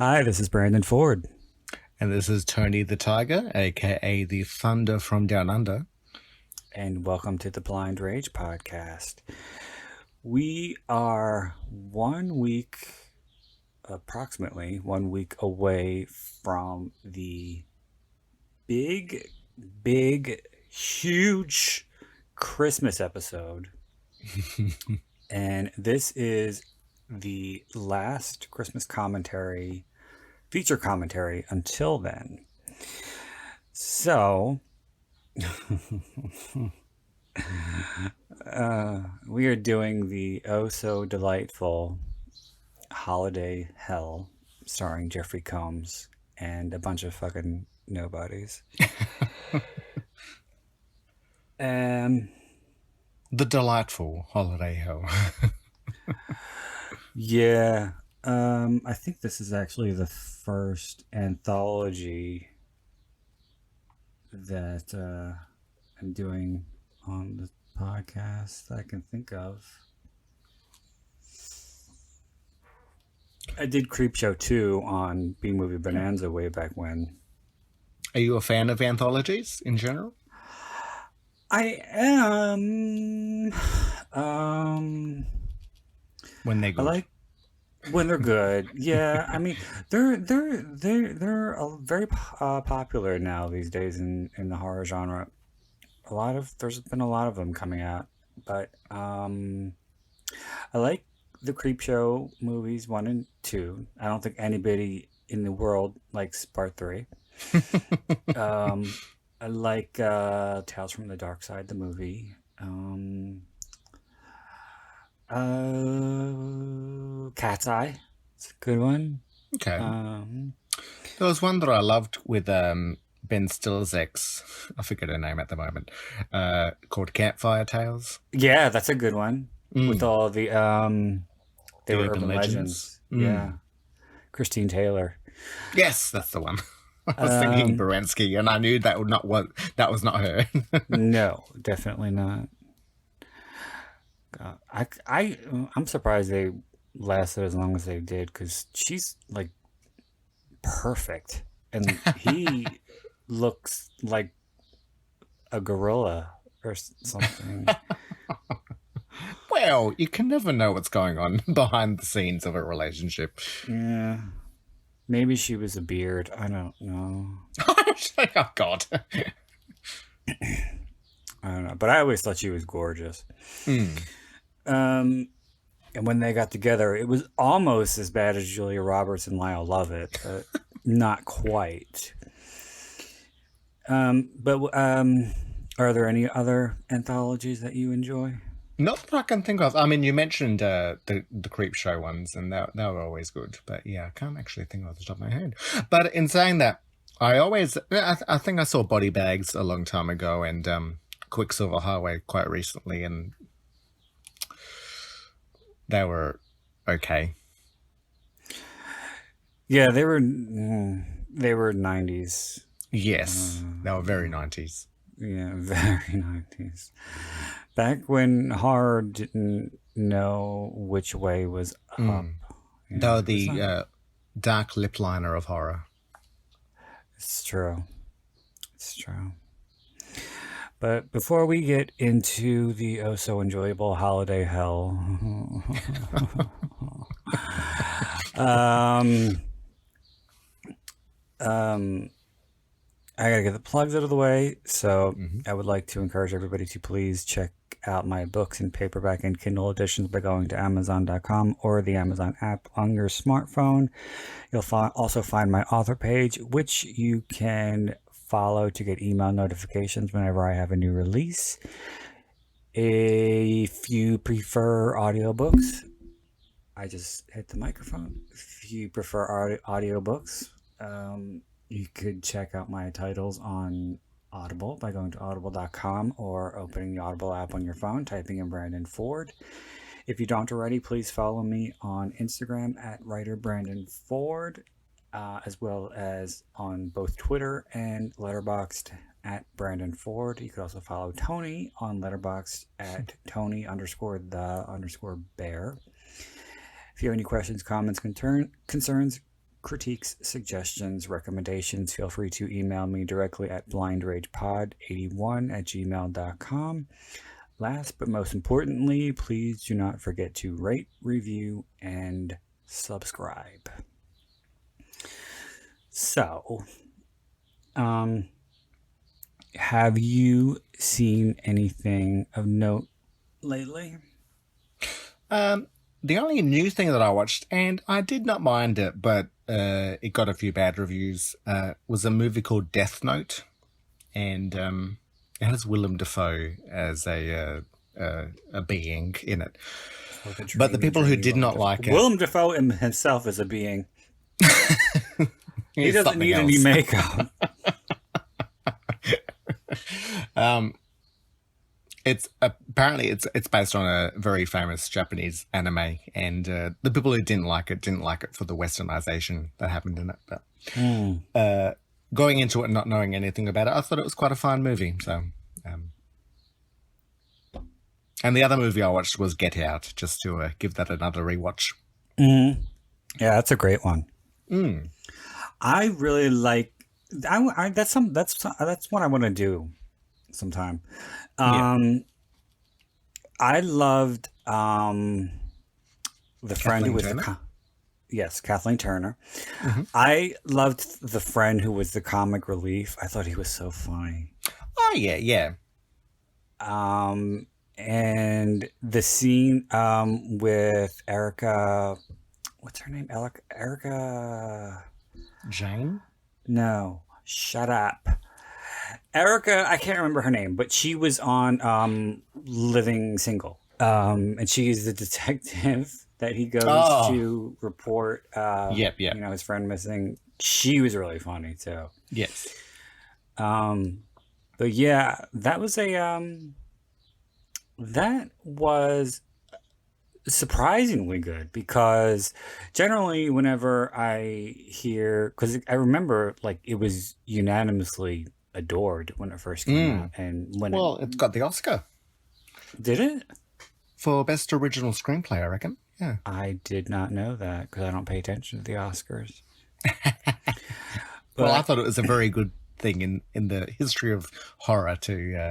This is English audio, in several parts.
Hi, this is Brandon Ford. And this is Tony the Tiger, aka the Thunder from Down Under. And welcome to the Blind Rage podcast. We are approximately 1 week away from the big, huge Christmas episode. And this is the last Christmas feature commentary until then. So, we are doing the oh so delightful Holiday Hell starring Jeffrey Combs and a bunch of fucking nobodies. The delightful Holiday Hell. Yeah. I think this is actually the first anthology that I'm doing on the podcast that I can think of. I did Creepshow 2 on B-Movie Bonanza way back when. Are you a fan of anthologies in general? I am. When they're good. I like when they're good. Yeah, I mean they're very popular now these days in the horror genre. There's been a lot of them coming out, but I like the Creepshow movies 1 and 2. I don't think anybody in the world likes part 3. I like Tales from the Dark Side, the movie. Cat's Eye. It's a good one. Okay. There was one that I loved with Ben Stiller's ex. I forget her name at the moment. Called Campfire Tales. Yeah, that's a good one. With all the they were urban legends. Yeah. Christine Taylor. Yes, that's the one. I was thinking Baranski, and I knew that was not her. No, definitely not. I'm surprised they lasted as long as they did, because she's like perfect, and he looks like a gorilla or something. Well, you can never know what's going on behind the scenes of a relationship. Yeah. Maybe she was a beard. I don't know. Oh, God. I don't know. But I always thought she was gorgeous. And when they got together, it was almost as bad as Julia Roberts and Lyle Lovett, but not quite. But are there any other anthologies that you enjoy? Not that I can think of. I mean, you mentioned the Creepshow ones, and they were always good. But yeah, I can't actually think off the top of my head. But in saying that, I think I saw Body Bags a long time ago, and Quicksilver Highway quite recently, and they were okay. Yeah, they were 90s. Yes, they were very 90s. Yeah, very 90s. Back when horror didn't know which way was up. They were the dark lip liner of horror. It's true. It's true. But before we get into the oh so enjoyable Holiday Hell, I gotta get the plugs out of the way. So I would like to encourage everybody to please check out my books in paperback and Kindle editions by going to Amazon.com or the Amazon app on your smartphone. You'll also find my author page, which you can follow to get email notifications whenever I have a new release. If you prefer audiobooks, I just hit the microphone. If you prefer audiobooks, you could check out my titles on Audible by going to audible.com or opening the Audible app on your phone, typing in Brandon Ford. If you don't already, please follow me on Instagram at writer Brandon Ford, as well as on both Twitter and Letterboxd at Brandon Ford. You could also follow Tony on Letterboxd at Tony_the_bear. If you have any questions, comments, concerns, critiques, suggestions, recommendations, feel free to email me directly at blindragepod81@gmail.com. Last but most importantly, please do not forget to rate, review, and subscribe. So, have you seen anything of note lately? The only new thing that I watched, and I did not mind it, but it got a few bad reviews, was a movie called Death Note, and it has Willem Dafoe as a being in it. But the people who did not like it... Willem Dafoe himself is a being. He He's doesn't need any makeup. It's apparently it's based on a very famous Japanese anime, and the people who didn't like it for the westernization that happened in it. But going into it and not knowing anything about it, I thought it was quite a fine movie. So, and the other movie I watched was Get Out, just to give that another rewatch. Yeah, that's a great one. I really like. That's what I want to do sometime. I loved the friend who was Kathleen Turner. I loved the friend who was the comic relief. I thought he was so funny. Oh yeah. And the scene with Erica, what's her name? Erica Jane? No, shut up. Erica, I can't remember her name, but she was on Living Single. And she's the detective that he goes to report his friend missing. She was really funny too. Yes. But yeah, that was surprisingly good, because generally whenever I hear, because I remember like it was unanimously adored when it first came out, and when it got the Oscar. Did it? For best original screenplay, I reckon. Yeah. I did not know that, because I don't pay attention to the Oscars. Well, I thought it was a very good thing in the history of horror to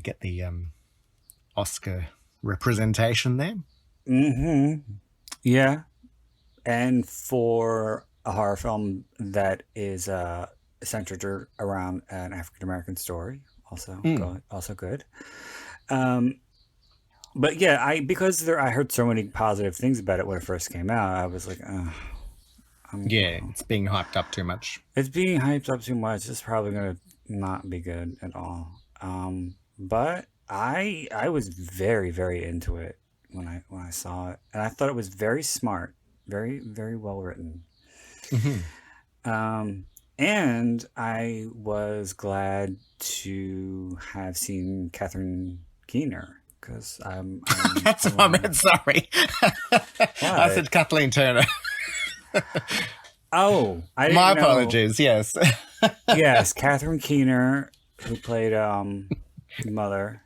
get the Oscar representation there. Yeah. And for a horror film that is centered around an African American story, also good. But yeah, I heard so many positive things about it when it first came out. I was like, it's being hyped up too much. It's being hyped up too much. It's probably gonna not be good at all. But I was very, very into it when I saw it, and I thought it was very smart, very, very well written. And I was glad to have seen Catherine Keener, because that's what I meant. Sorry, I said Kathleen Turner. Oh, I didn't my know. Apologies. Yes, yes, Catherine Keener, who played Mother.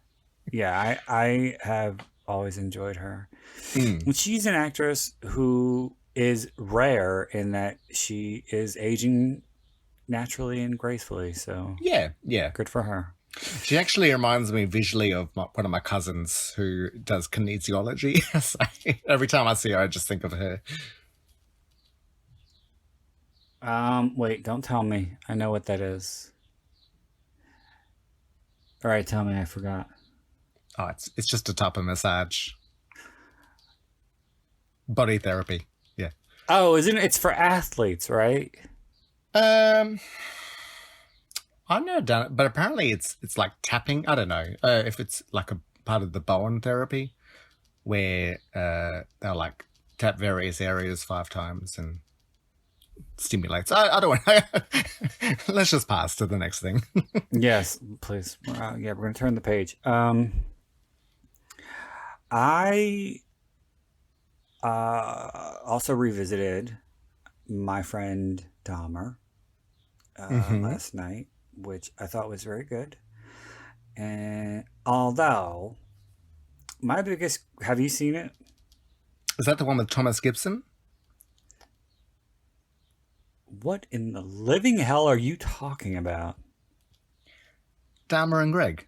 Yeah, I have always enjoyed her. And she's an actress who is rare in that she is aging naturally and gracefully. So yeah, good for her. She actually reminds me visually of one of my cousins who does kinesiology. So every time I see her, I just think of her. Wait, don't tell me. I know what that is. All right, tell me. I forgot. Oh, it's just a type of massage. Body therapy. Yeah. Oh, isn't it? It's for athletes, right? I've never done it, but apparently it's like tapping. I don't know if it's like a part of the Bowen therapy, where they'll like tap various areas 5 times and stimulates. I don't want. Let's just pass to the next thing. Yes, please. Yeah, we're gonna turn the page. I also revisited My Friend Dahmer last night, which I thought was very good. And although my biggest, have you seen it? Is that the one with Thomas Gibson? What in the living hell are you talking about? Dahmer and Greg.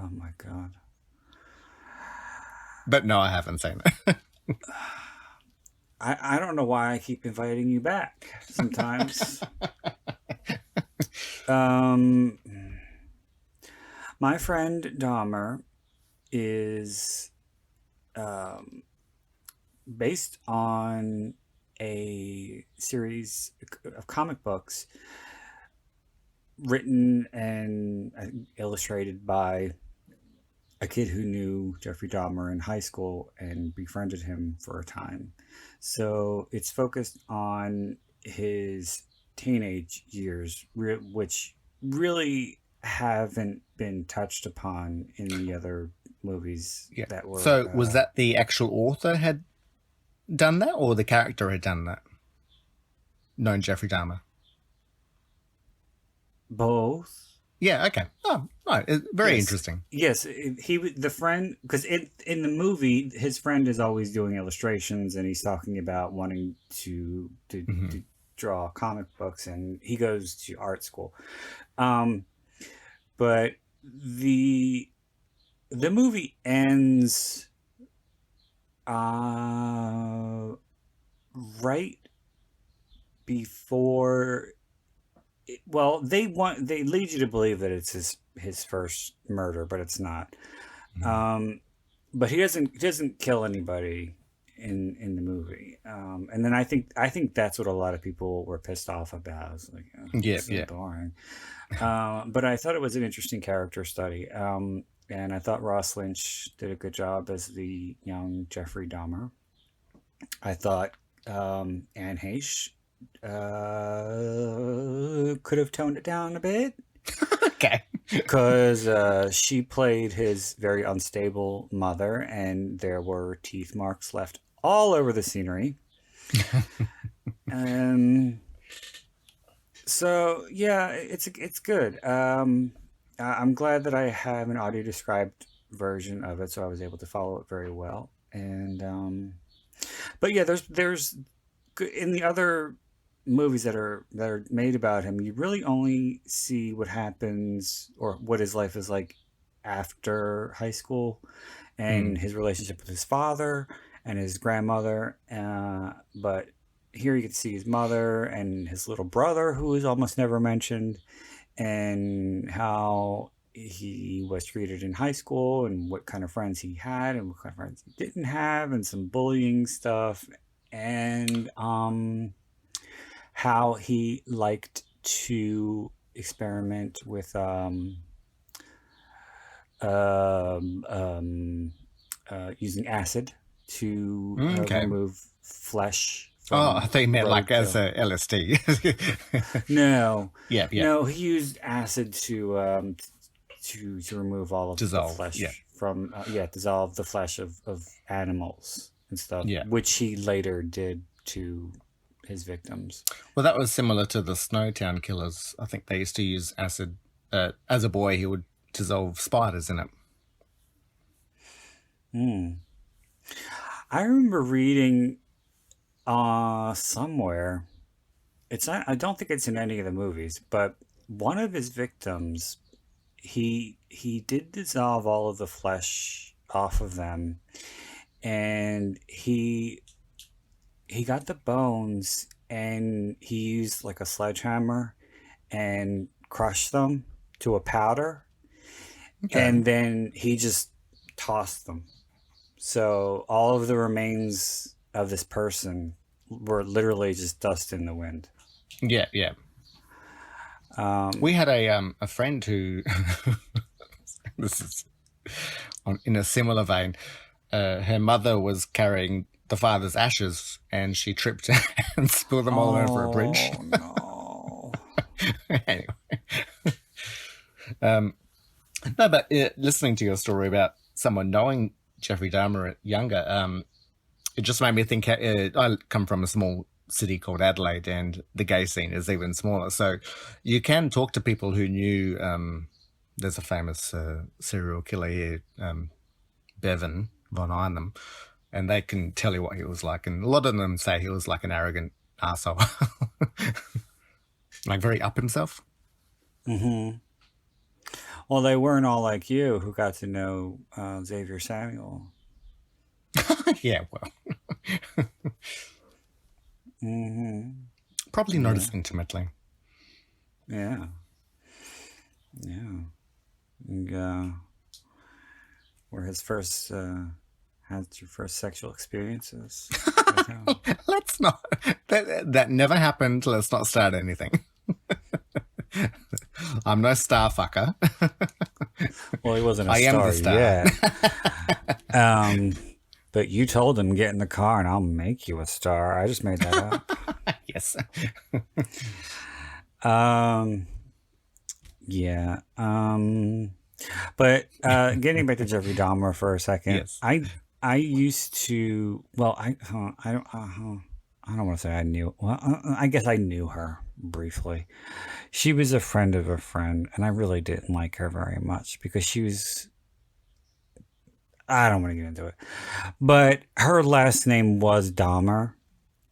Oh my god. But no, I haven't seen it. I don't know why I keep inviting you back sometimes. um, my friend Dahmer is based on a series of comic books written and illustrated by a kid who knew Jeffrey Dahmer in high school and befriended him for a time. So it's focused on his teenage years, which really haven't been touched upon in the other movies Yeah. that were. So was that the actual author had done that, or the character had done that? Known Jeffrey Dahmer. Both? Yeah. Okay. Oh, right. Very Yes. interesting. Yes, the friend, because in the movie his friend is always doing illustrations and he's talking about wanting to draw comic books, and he goes to art school. But the movie ends right before. Well, they lead you to believe that it's his first murder, but it's not. But he doesn't kill anybody in the movie. And then I think that's what a lot of people were pissed off about. It's like, oh, Yeah, so yeah. boring. But I thought it was an interesting character study. And I thought Ross Lynch did a good job as the young Jeffrey Dahmer. I thought Anne Heche could have toned it down a bit. Okay. Because she played his very unstable mother, and there were teeth marks left all over the scenery. So yeah, it's good. I'm glad that I have an audio described version of it, so I was able to follow it very well. And but yeah, there's in the other movies that are made about him, you really only see what happens or what his life is like after high school and his relationship with his father and his grandmother. But here you get to see his mother and his little brother, who is almost never mentioned, and how he was treated in high school and what kind of friends he had and what kind of friends he didn't have, and some bullying stuff, and how he liked to experiment with using acid to Okay. remove flesh Oh, from I thought you meant like as roadkill. a LSD. No, Yeah, yeah. no, he used acid to remove all of the Dissolve. flesh Yeah. from dissolve the flesh of animals and stuff, Yeah. which he later did to his victims. Well, that was similar to the Snowtown Killers. I think they used to use acid. As a boy, he would dissolve spiders in it. I remember reading somewhere. It's not. I don't think it's in any of the movies, but one of his victims, he did dissolve all of the flesh off of them, and he got the bones and he used like a sledgehammer and crushed them to a powder, Okay. and then he just tossed them. So all of the remains of this person were literally just dust in the wind. Yeah, yeah. We had a friend who this is in a similar vein. Her mother was carrying the father's ashes, and she tripped and spilled them all over a bridge. Oh no! Anyway, no, but listening to your story about someone knowing Jeffrey Dahmer younger, it just made me think. I come from a small city called Adelaide, and the gay scene is even smaller. So you can talk to people who knew. There's a famous serial killer here, Bevan von Einem, and they can tell you what he was like. And a lot of them say he was like an arrogant asshole. Like very up himself. Mm-hmm. Well, they weren't all like you who got to know Xavier Samuel. Yeah, well, Mm-hmm. probably not Yeah. as intimately. Yeah. Yeah. And, were his first had your first sexual experiences with him. Let's not. That never happened. Let's not start anything. I'm no star fucker. Well, he wasn't a I am star the star. yet. But you told him, get in the car and I'll make you a star. I just made that up. Yes. Yeah. But getting back to Jeffrey Dahmer for a second, Yes. I used to. Well, I don't want to say I knew. Well, I guess I knew her briefly. She was a friend of a friend, and I really didn't like her very much because she was. I don't want to get into it, but her last name was Dahmer,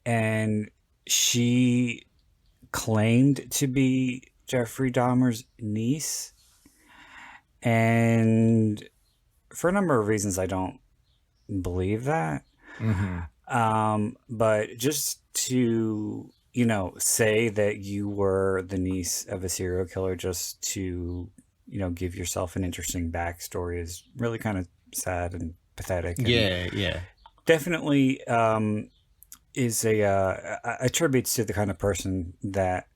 and she claimed to be Jeffrey Dahmer's niece. And for a number of reasons, I don't believe that. But just to, say that you were the niece of a serial killer just to, give yourself an interesting backstory is really kind of sad and pathetic. And Yeah. definitely is attributes to the kind of person that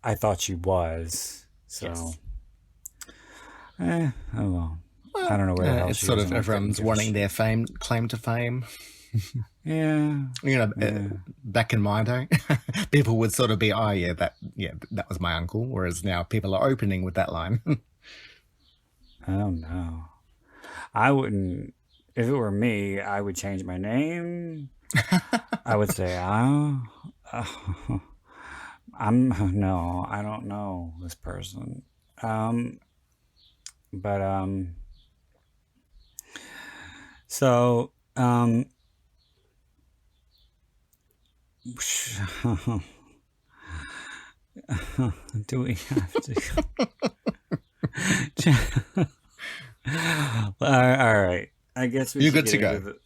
I thought she was. So. Yes. Oh well. I don't know where the hell It's she sort is. of And I couldn't everyone's give a wanting shit. their claim to fame. Yeah. Back in my day, people would sort of be, oh yeah, that was my uncle. Whereas now people are opening with that line. Oh no. I wouldn't. If it were me, I would change my name. I would say, no, I don't know this person. But so do we have to? All right. I guess we You're should good to get go. into the.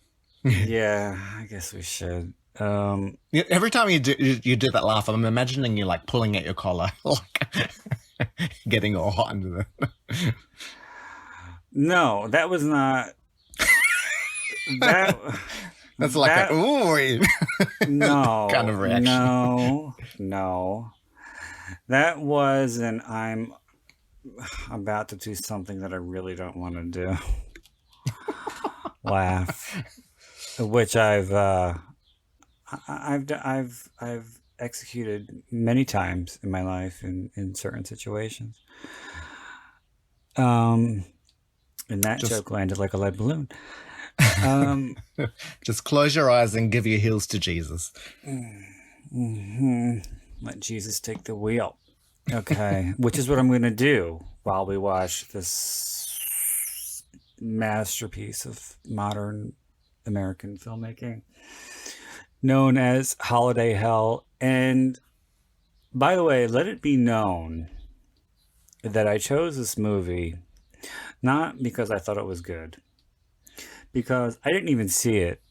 Yeah, I guess we should. Every time you do that laugh, I'm imagining you like pulling at your collar, like getting all hot under the. No, that was not. That. That's like that, a ooh no, kind of reaction. No. That was an I'm about to do something that I really don't want to do. Laugh, which I've executed many times in my life in certain situations. And that joke landed like a lead balloon. Just close your eyes and give your heels to Jesus. Mm-hmm. Let Jesus take the wheel. Okay, which is what I'm going to do while we watch this masterpiece of modern American filmmaking known as Holiday Hell. And by the way, let it be known that I chose this movie not because I thought it was good, because I didn't even see it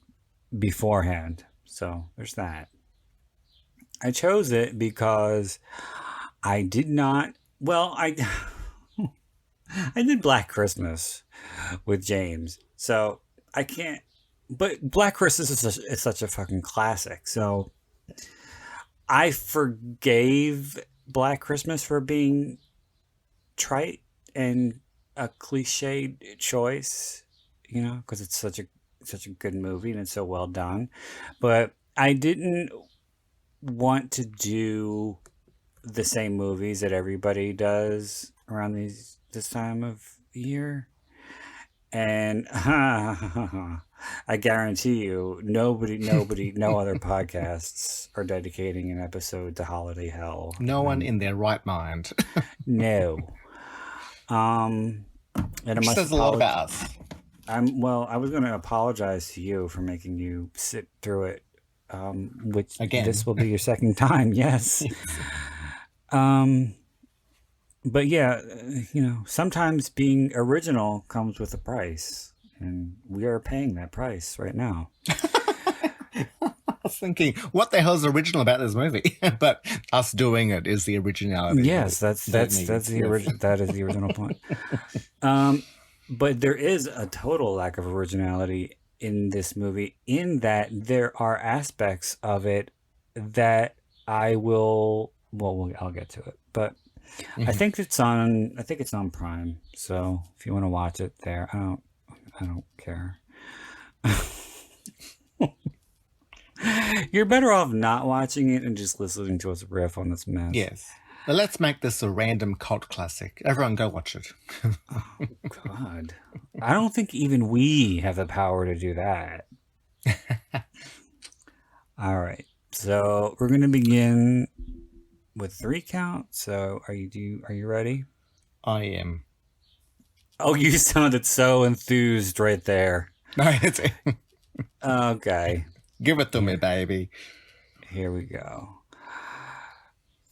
beforehand. So there's that. I chose it because I did not. Well, I did Black Christmas with James, so I can't. But Black Christmas is such a fucking classic. So I forgave Black Christmas for being trite and a cliched choice, because it's such a good movie and it's so well done. But I didn't want to do the same movies that everybody does around this time of year. And I guarantee you, nobody, no other podcasts are dedicating an episode to Holiday Hell. No one in their right mind. No. And Which says a lot about us. I was going to apologize to you for making you sit through it which Again. this will be your second time. Yes. But yeah, sometimes being original comes with a price, and we are paying that price right now. I was thinking, what the hell's original about this movie? But us doing it is the originality. Yes, that is the original point. But there is a total lack of originality in this movie, in that there are aspects of it that I'll get to it, but I think it's on Prime. So if you want to watch it there, I don't care. You're better off not watching it and just listening to us riff on this mess. Yes. Well, let's make this a random cult classic. Everyone go watch it. Oh, God. I don't think even we have the power to do that. All right. So we're going to begin with 3 count. So are you ready? I am. Oh, you sounded so enthused right there. No, it's Okay. Give it to me, baby. Here we go.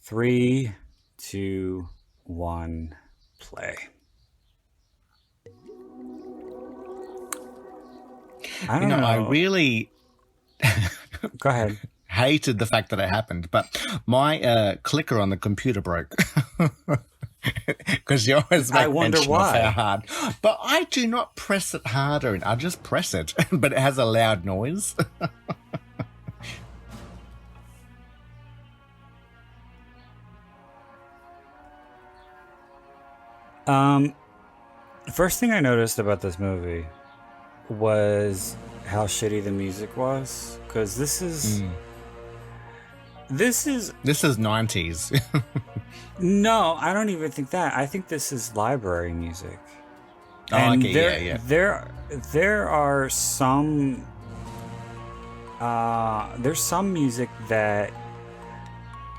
3, 2, 1, play. I don't know. I really Go ahead. hated the fact that it happened, but my clicker on the computer broke. Because you always make mention of how hard. But I do not press it harder. I just press it, but it has a loud noise. First thing I noticed about this movie was how shitty the music was, because this is 90s. No, I don't even think that. I think this is library music. Oh, and okay, yeah. There are some there's some music that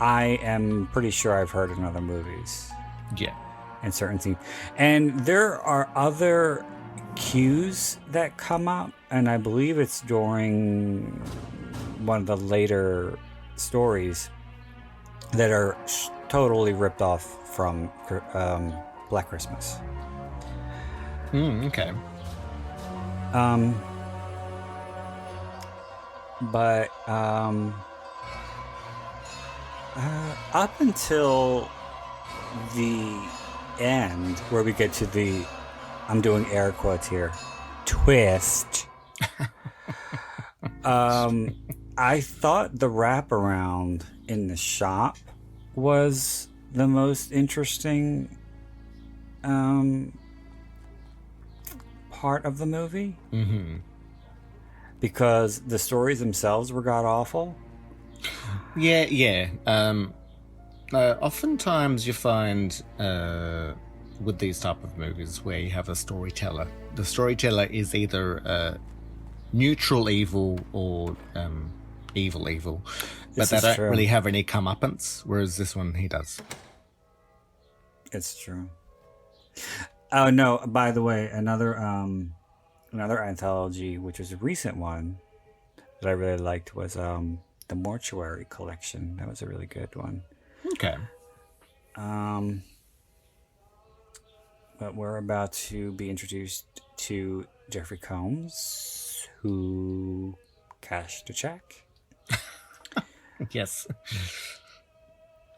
I am pretty sure I've heard in other movies. Yeah. And certain scenes. And there are other cues that come up, and I believe it's during one of the later stories that are totally ripped off from Black Christmas. Okay. But up until the end, where we get to the, I'm doing air quotes here, twist. I thought the wraparound in the shop was the most interesting part of the movie. Mm-hmm. Because the stories themselves were god awful. Yeah. Oftentimes you find with these type of movies where you have a storyteller. The storyteller is either neutral evil or evil. But they don't really have any comeuppance, whereas this one, he does. It's true. Oh, no, by the way, another anthology, which was a recent one that I really liked, was the Mortuary Collection. That was a really good one. Okay. But we're about to be introduced to Jeffrey Combs, who cashed a check. Yes.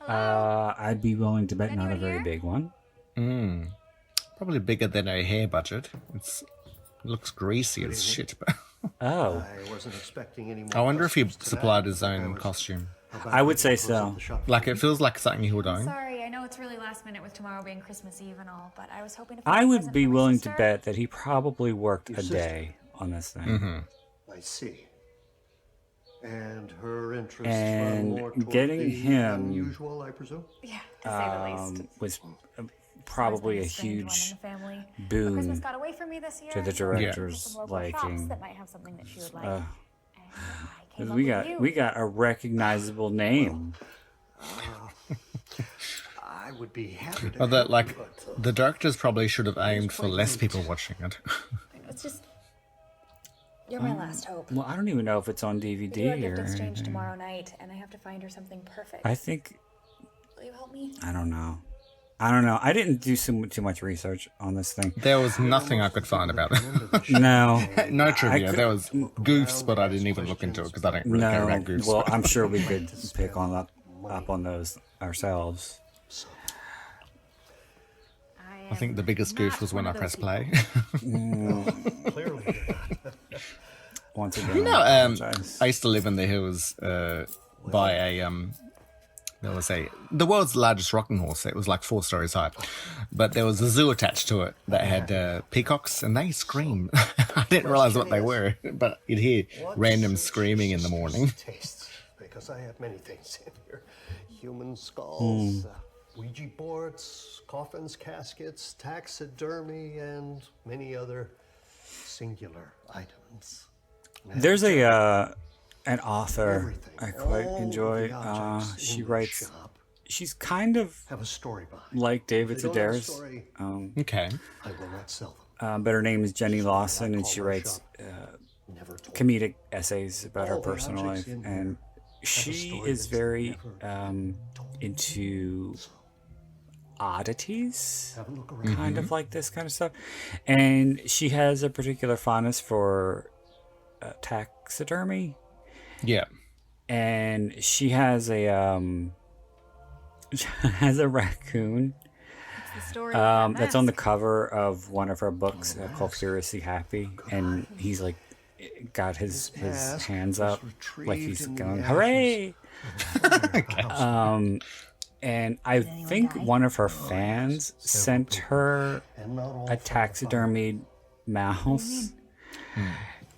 I'd be willing to bet not a very big one. Probably bigger than our hair budget. It looks greasy as shit. But Oh, I wasn't expecting any more. I wonder if he customers today. supplied his own costume. I would say so. Like, it feels like something he would own. Sorry, I know it's really last minute with tomorrow being Christmas Eve and all, but I was hoping to I find a would present be for my willing to sister. bet that he probably worked Your a sister. day on this thing. Mm-hmm. I see. And her interest And run more toward getting the him, unusual, I presume. Yeah, to say the least. was It's probably a always been a strange one huge in the family. But boon Christmas got away from me this year, to the so I went to director's some local shops liking. that might have something that she would like. Uh, And I came up we with you. got a recognizable name. I would be happy to. Well, that, help, like, but, the directors probably should have aimed for less people watching it. It's just You're my last hope. Well, I don't even know if it's on We do DVD our gift or exchange anything. tomorrow night, and I have to find her something perfect. I think Will you help me? I don't know. I didn't do too much research on this thing. There was nothing I could find about it. No, No trivia. could- There was goofs, but I didn't even look into it because I don't really care no. about goofs. Well, I'm sure we could pick up on those ourselves. I think the biggest goof was when I pressed play. Clearly, Once again, You know, I apologize. I used to live in the hills by a the world's largest rocking horse. It was like 4 stories high, but there was a zoo attached to it that had peacocks, and they scream. I didn't realize what they were, but you'd hear random screaming in the morning. tastes, because I have many things in here: human skulls, Ouija boards, coffins, caskets, taxidermy, and many other singular items. There's an author Everything, I quite all enjoy. the objects She in the writes. shop She's kind of have a story behind. like David If they don't have a Sedaris, story, Okay. I will not sell them. but her name is Jenny Lawson, and call she my writes shop. Never told. comedic essays about her All the personal objects life, in and here she story is that's very never into oddities, Have a look around. kind of like this kind of stuff, and she has a particular fondness for taxidermy, Yeah. and she has a has a raccoon It's the story that's on the cover of one of her books called Furiously Happy, and he's like got his mask hands was up like retrieved he's in the going ashes. hooray. And I think one of her fans sent her And not all a taxidermied mouse,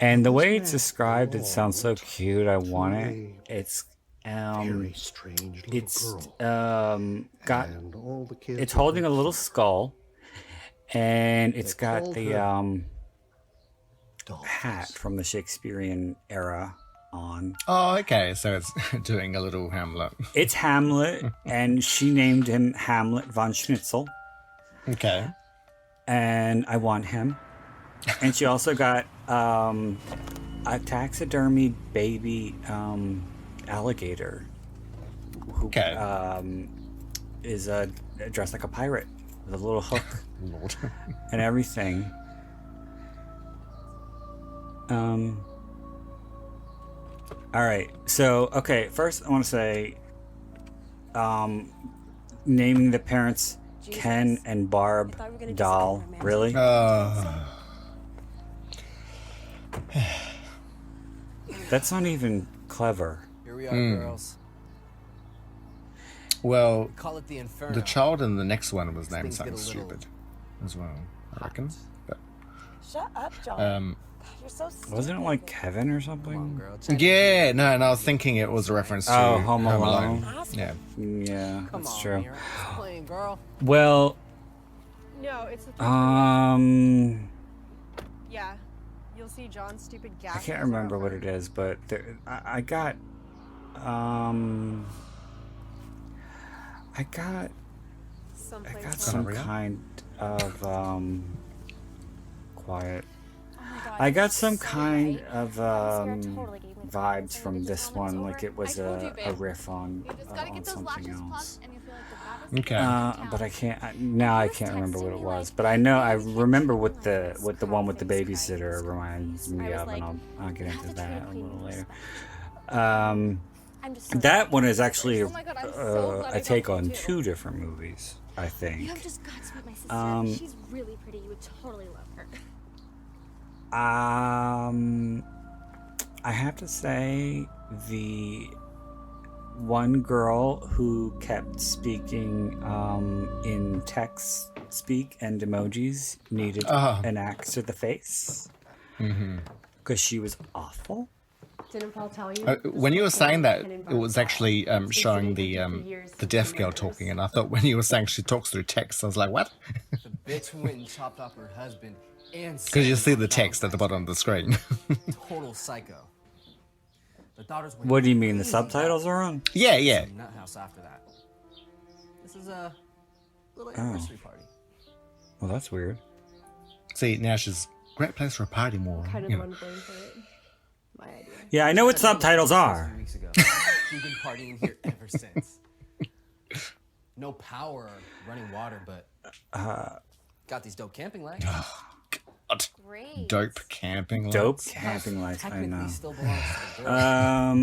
and the way it's described, it sounds so cute. I want it. It's very strange little it's girl. got And all the kids it's holding a little skull, and it's They got called the her dolphins. hat from the Shakespearean era on. Oh, okay. So it's doing a little Hamlet. It's Hamlet, and she named him Hamlet von Schnitzel, Okay. and I want him. And she also got a taxidermy baby alligator who Okay. is dressed like a pirate with a little hook Lord. and everything. All right. So, okay. First, I want to say, naming the parents Ken and Barb thought we were gonna do Dahl. something romantic. Really? That's not even clever. Here we are, girls. Well, Call it the Inferno. the child in the next one was named things get something a little stupid as well, I reckon. But, Shut up, John. God, you're so stupid. Wasn't it like Kevin or Come on, something? girl. Check yeah, no, and I was thinking it was a reference to Oh, Home Alone. Yeah. Yeah, Come that's on, true. you're just playing, girl. Well, No, it's the yeah. You'll see John's stupid gap. I can't remember what it is, but I got some Gonorrhea? kind of quiet. Oh my God, I got you're some so kind right. of Sarah totally gave me the vibes confidence from and this everything one, was like over. it was I told you, a babe. riff on You just gotta on get those something lashes else. plucked and you feel like the Okay. But I can't now. I can't remember what it texting me was. like, But I know I "Yeah, we can't remember do what like the this. what the one with the Confidence babysitter crisis. reminds me I was of, like, and I'll get "You into have to that a trade me little in later. respect." I'm just so That one is actually Oh my God, I'm so glad I a take got on you too. 2 different movies, I You think. have just got to meet my sister. She's really pretty. You would totally love her. I have to say the one girl who kept speaking in text speak and emojis needed an axe to the face because she was awful. Didn't Paul tell you? When you were saying that, it was actually showing the deaf girl talking, and I thought when you were saying she talks through text, I was like, what? The bitch who went and chopped off her husband and Because you see the text at the bottom of the screen. total psycho. The daughters went What do you mean? The crazy. subtitles are on? yeah, yeah. Nut house after that. This is a little anniversary party. Well, that's weird. See, now she's great place for a party more. Kind of You the know. one to blame for it. My idea. Yeah, I know what subtitles A are. few weeks ago. We've been partying here ever since. No power, running water, but got these dope camping lights. God. Great. Dope camping lights. Dope camping lights, I Technically know. still belongs to the girls.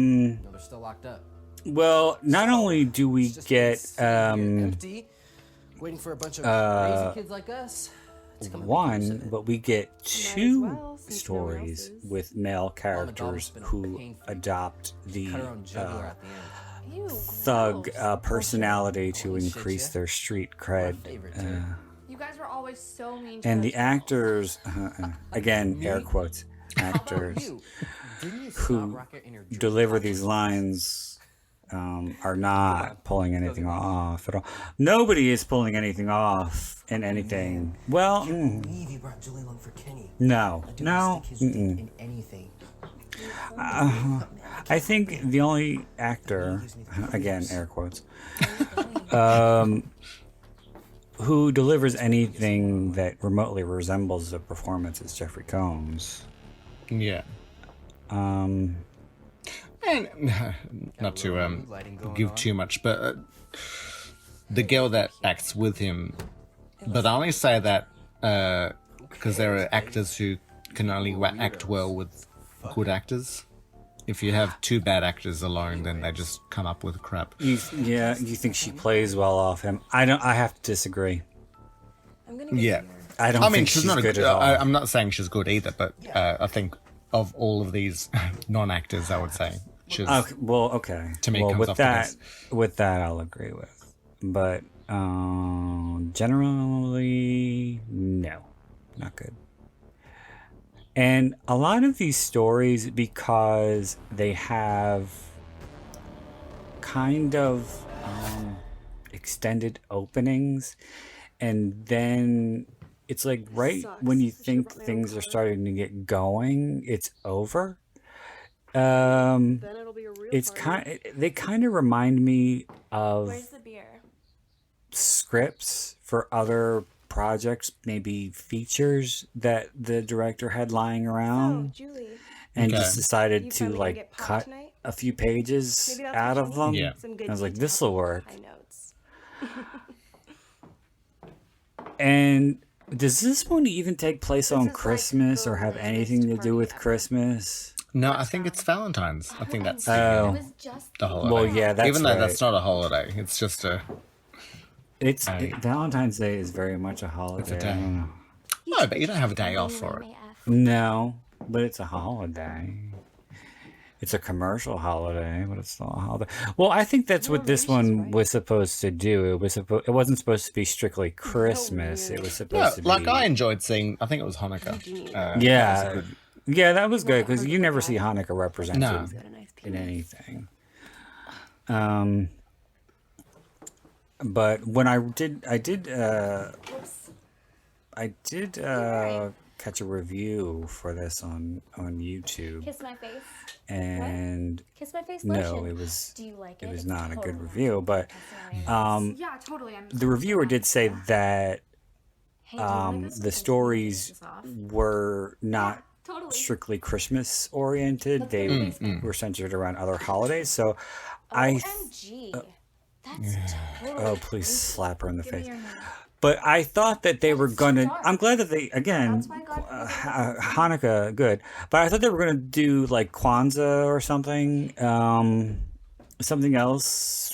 No, they're still locked up. Well, not only do we It's just get sitting here empty, waiting for a bunch of crazy kids like us to come and make use of one, it. but we get Might as two well, since no one else stories is. with male Mama characters Doll's been a who pain freak. adopt the Cut her own jugular at the end. Ew, thug gross. personality to Holy shit, increase yeah. their street My cred. favorite, too. You guys were always so mean to And us the girls. actors, again, air Me? quotes, How about actors you? Didn't you who snot rocket in your drink deliver box? these lines are not pulling anything off at all. Nobody is pulling anything off in anything. Well, Believe you brought Julie along for Kenny. no, I do no. stick his dick in anything. I think the only actor, again, air quotes, who delivers anything that remotely resembles a performance is Jeffrey Combs. Yeah. And not to give too much, but the girl that acts with him. But I only say that because there are actors who can only act well with good actors. If you have two bad actors alone, then they just come up with crap. You think she plays well off him? I don't. I have to disagree. I'm gonna get Yeah. here. I don't I mean, think she's she's not good a, at all. I'm not saying she's good either, but I think of all of these non-actors, I would say she's. Okay, well, okay. To me, well, comes with off the that, best. with that, I'll agree with. But generally, no, not good. And a lot of these stories, because they have kind of extended openings, and then it's like right Sucks. when you I should've think brought my own things are car. starting to get going, it's over. Then it'll be a real It's party. they kind of remind me of Where's the beer? scripts for other projects, maybe features that the director had lying So, around Julie, and Okay. just decided you to finally gonna like get popped cut tonight? a few pages Maybe that's out what of you them. need. Yeah. Some good I was like, detail this'll for the work. high notes. And does this one even take place on is like Christmas the or have latest anything to party do with ever. Christmas? No, I think it's Valentine's. I think that's Oh. It was just the holiday. Well, yeah, that's Even though right. that's not a holiday, it's just a. Valentine's Day is very much a holiday. day. I don't know. No, but you don't have a day off for it. AF. No, but it's a holiday. It's a commercial holiday, but it's still a holiday. Well, I think that's what this one was supposed to do. It was it wasn't supposed to be strictly Christmas. It was Yeah, supposed to be like I enjoyed seeing. I think it was Hanukkah. yeah, yeah, that was good because you never see Hanukkah represented No. Got a nice in penis. anything. But when I did catch a review for this on YouTube, Kiss my face. and Kiss my face no, lotion. it was Do you like it? it was It's not a good totally review. But Yeah, totally. I'm the reviewer did say that Hey, do you wanna go the someplace stories and take this off? were not totally. strictly Christmas oriented. They were centered around other holidays. So I OMG. That's totally oh please slap her in the face. Your hand. But I thought that they were gonna. dark. I'm glad that they again That's why God created Hanukkah good. But I thought they were gonna do like Kwanzaa or something. Something else.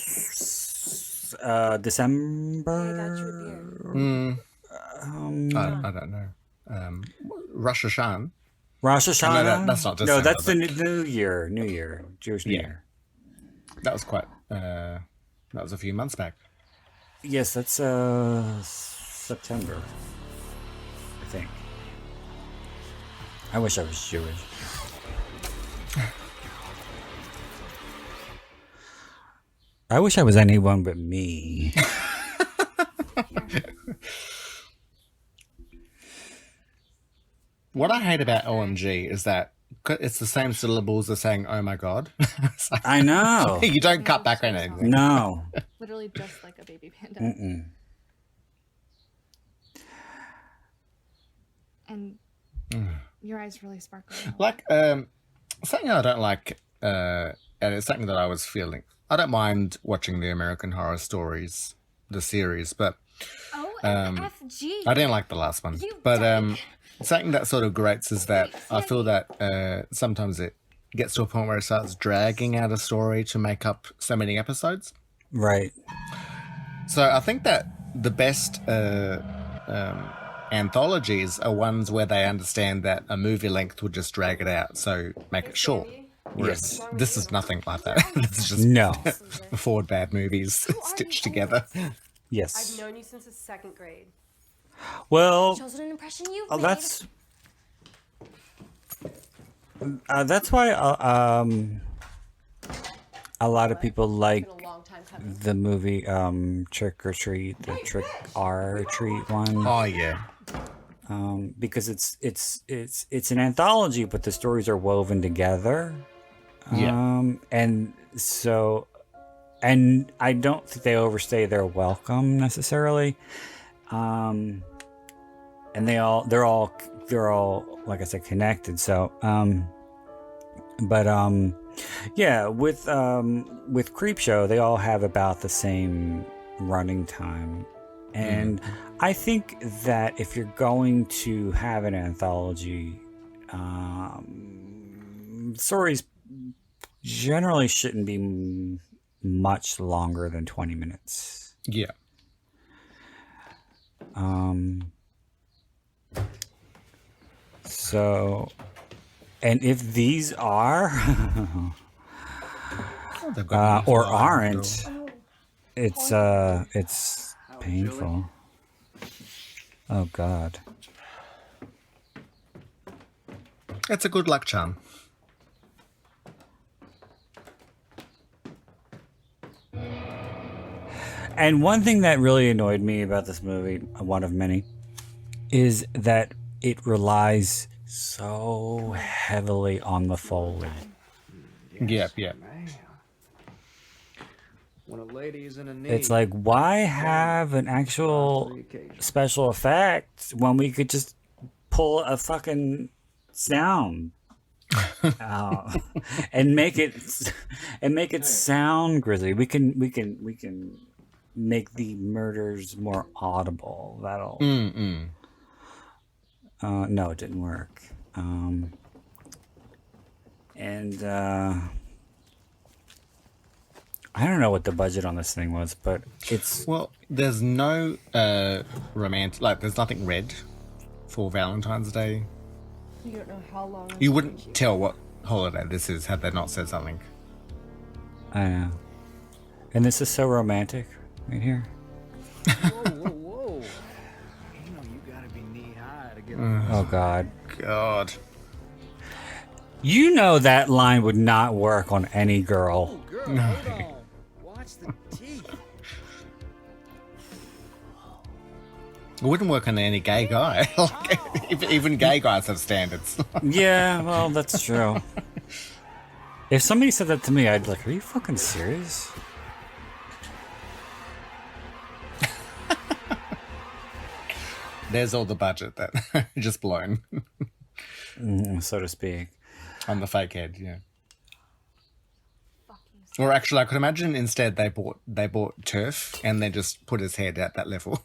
December. I got your beer. I don't know. Rosh Hashanah. Rosh Hashanah. no, that's not No, December, that's the but- New Year. New Year. Jewish New Yeah. Year. That was quite. That was a few months back. Yes, that's September. I think. I wish I was Jewish. I wish I was anyone but me. What I hate about OMG is that it's the same syllables as saying "Oh my god." It's like, I know. you don't cut back or anything. No. literally just like a baby panda. Mm-mm. And Your eyes really sparkle. Like, something I don't like, and it's something that I was feeling. I don't mind watching the American Horror Stories, the series, but OMFG. I didn't like the last one. You But dyke. something that sort of grates is that I feel that sometimes it gets to a point where it starts dragging out a story to make up so many episodes. Right. So I think that the best anthologies are ones where they understand that a movie length would just drag it out, so make it short. Whereas this is nothing like that. This is just No. 4 bad movies stitched together. Yes. I've known you since the 2nd grade. Well, Shows what an impression you've oh, made. that's why a lot of people like Been a long time coming. the movie Trick or Treat, the Trick or Treat one. Oh yeah. Because it's an anthology, but the stories are woven together. And so, and I don't think they overstay their welcome necessarily. And they're all like I said, connected. So, yeah, with Creepshow, they all have about the same running time. And I think that if you're going to have an anthology, stories generally shouldn't be much longer than 20 minutes. Yeah. So, and if these are or aren't, it's painful. Oh God. It's a good luck charm. And one thing that really annoyed me about this movie, one of many, is that it relies so heavily on the Foley. Yep. When a lady is in a need, It's like, why have an actual special effect when we could just pull a fucking sound out and make it sound grisly? We can make the murders more audible. That'll. No, it didn't work. I don't know what the budget on this thing was, but it's Well, there's no romantic, like there's nothing red for Valentine's Day. You don't know how long. You wouldn't tell what holiday this is had they not said something. I know. And this is so romantic right here. whoa. You know you gotta be knee high to get Oh God. God. You know that line would not work on any girl. girl, hold on. Watch the teeth. It wouldn't work on any gay guy. Like, even gay guys have standards. Yeah, well, that's true. If somebody said that to me, I'd be like, are you fucking serious? There's all the budget that just blown So to speak. on the fake head, yeah. Or actually, I could imagine instead they bought turf and they just put his head at that level.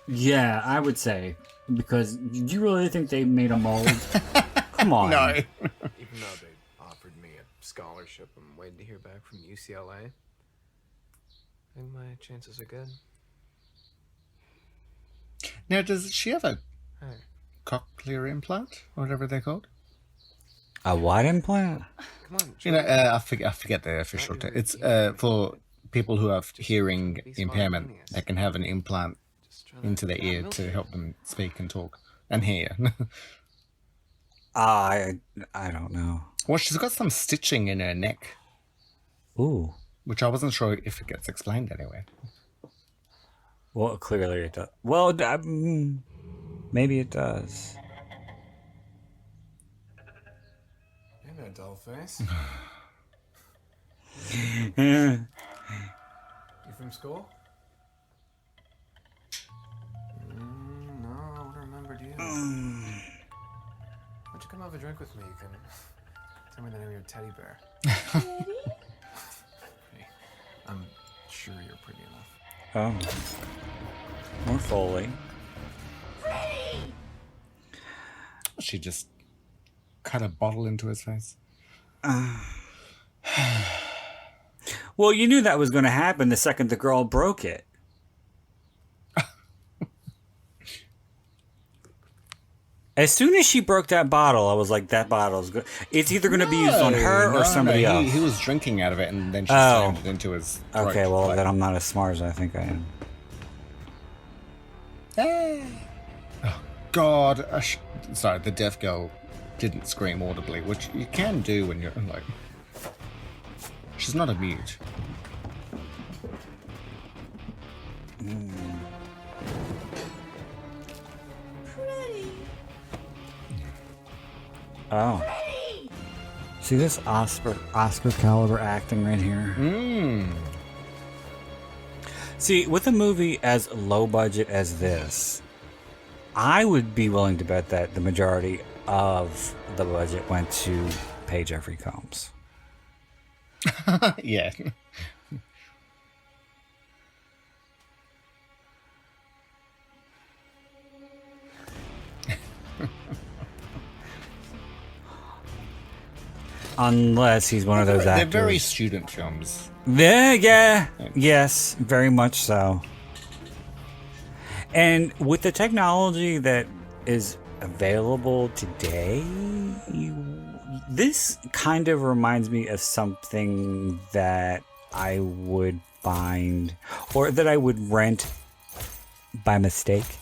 Yeah, I would say. Because do you really think they made a mold? Come on. No. Even though they offered me a scholarship, I'm waiting to hear back from UCLA. I think my chances are good. Now, does she have a Hey. cochlear implant? Whatever they're called? A what implant? Come on, You know, I forget the official term. It's for people who have hearing impairment. They can have an implant into their ear to help them speak and talk and hear. I don't know. Well, she's got some stitching in her neck, Ooh. which I wasn't sure if it gets explained anywhere. Well, clearly it does. Well, maybe it does. You're no dull face. You from school? Why don't you come have a drink with me? You can tell me the name of your teddy bear. Hey, I'm sure you're pretty enough. Oh. More Foley. She just cut a bottle into his face. Well, you knew that was going to happen the second the girl broke it. As soon as she broke that bottle, I was like, that bottle's good. It's either going to be used on her or somebody else. He was drinking out of it, and then she slammed it into his throat. Okay, well, then I'm not as smart as I think I am. Oh, God. Sorry, the deaf girl didn't scream audibly, which you can do when you're like... She's not a mute. Oh. See this Oscar caliber acting right here? See, with a movie as low budget as this, I would be willing to bet that the majority of the budget went to pay Jeffrey Combs. Yeah. Unless he's one of those actors. They're very student films. Yeah, yes, very much so. And with the technology that is available today, this kind of reminds me of something that I would find, or that I would rent by mistake,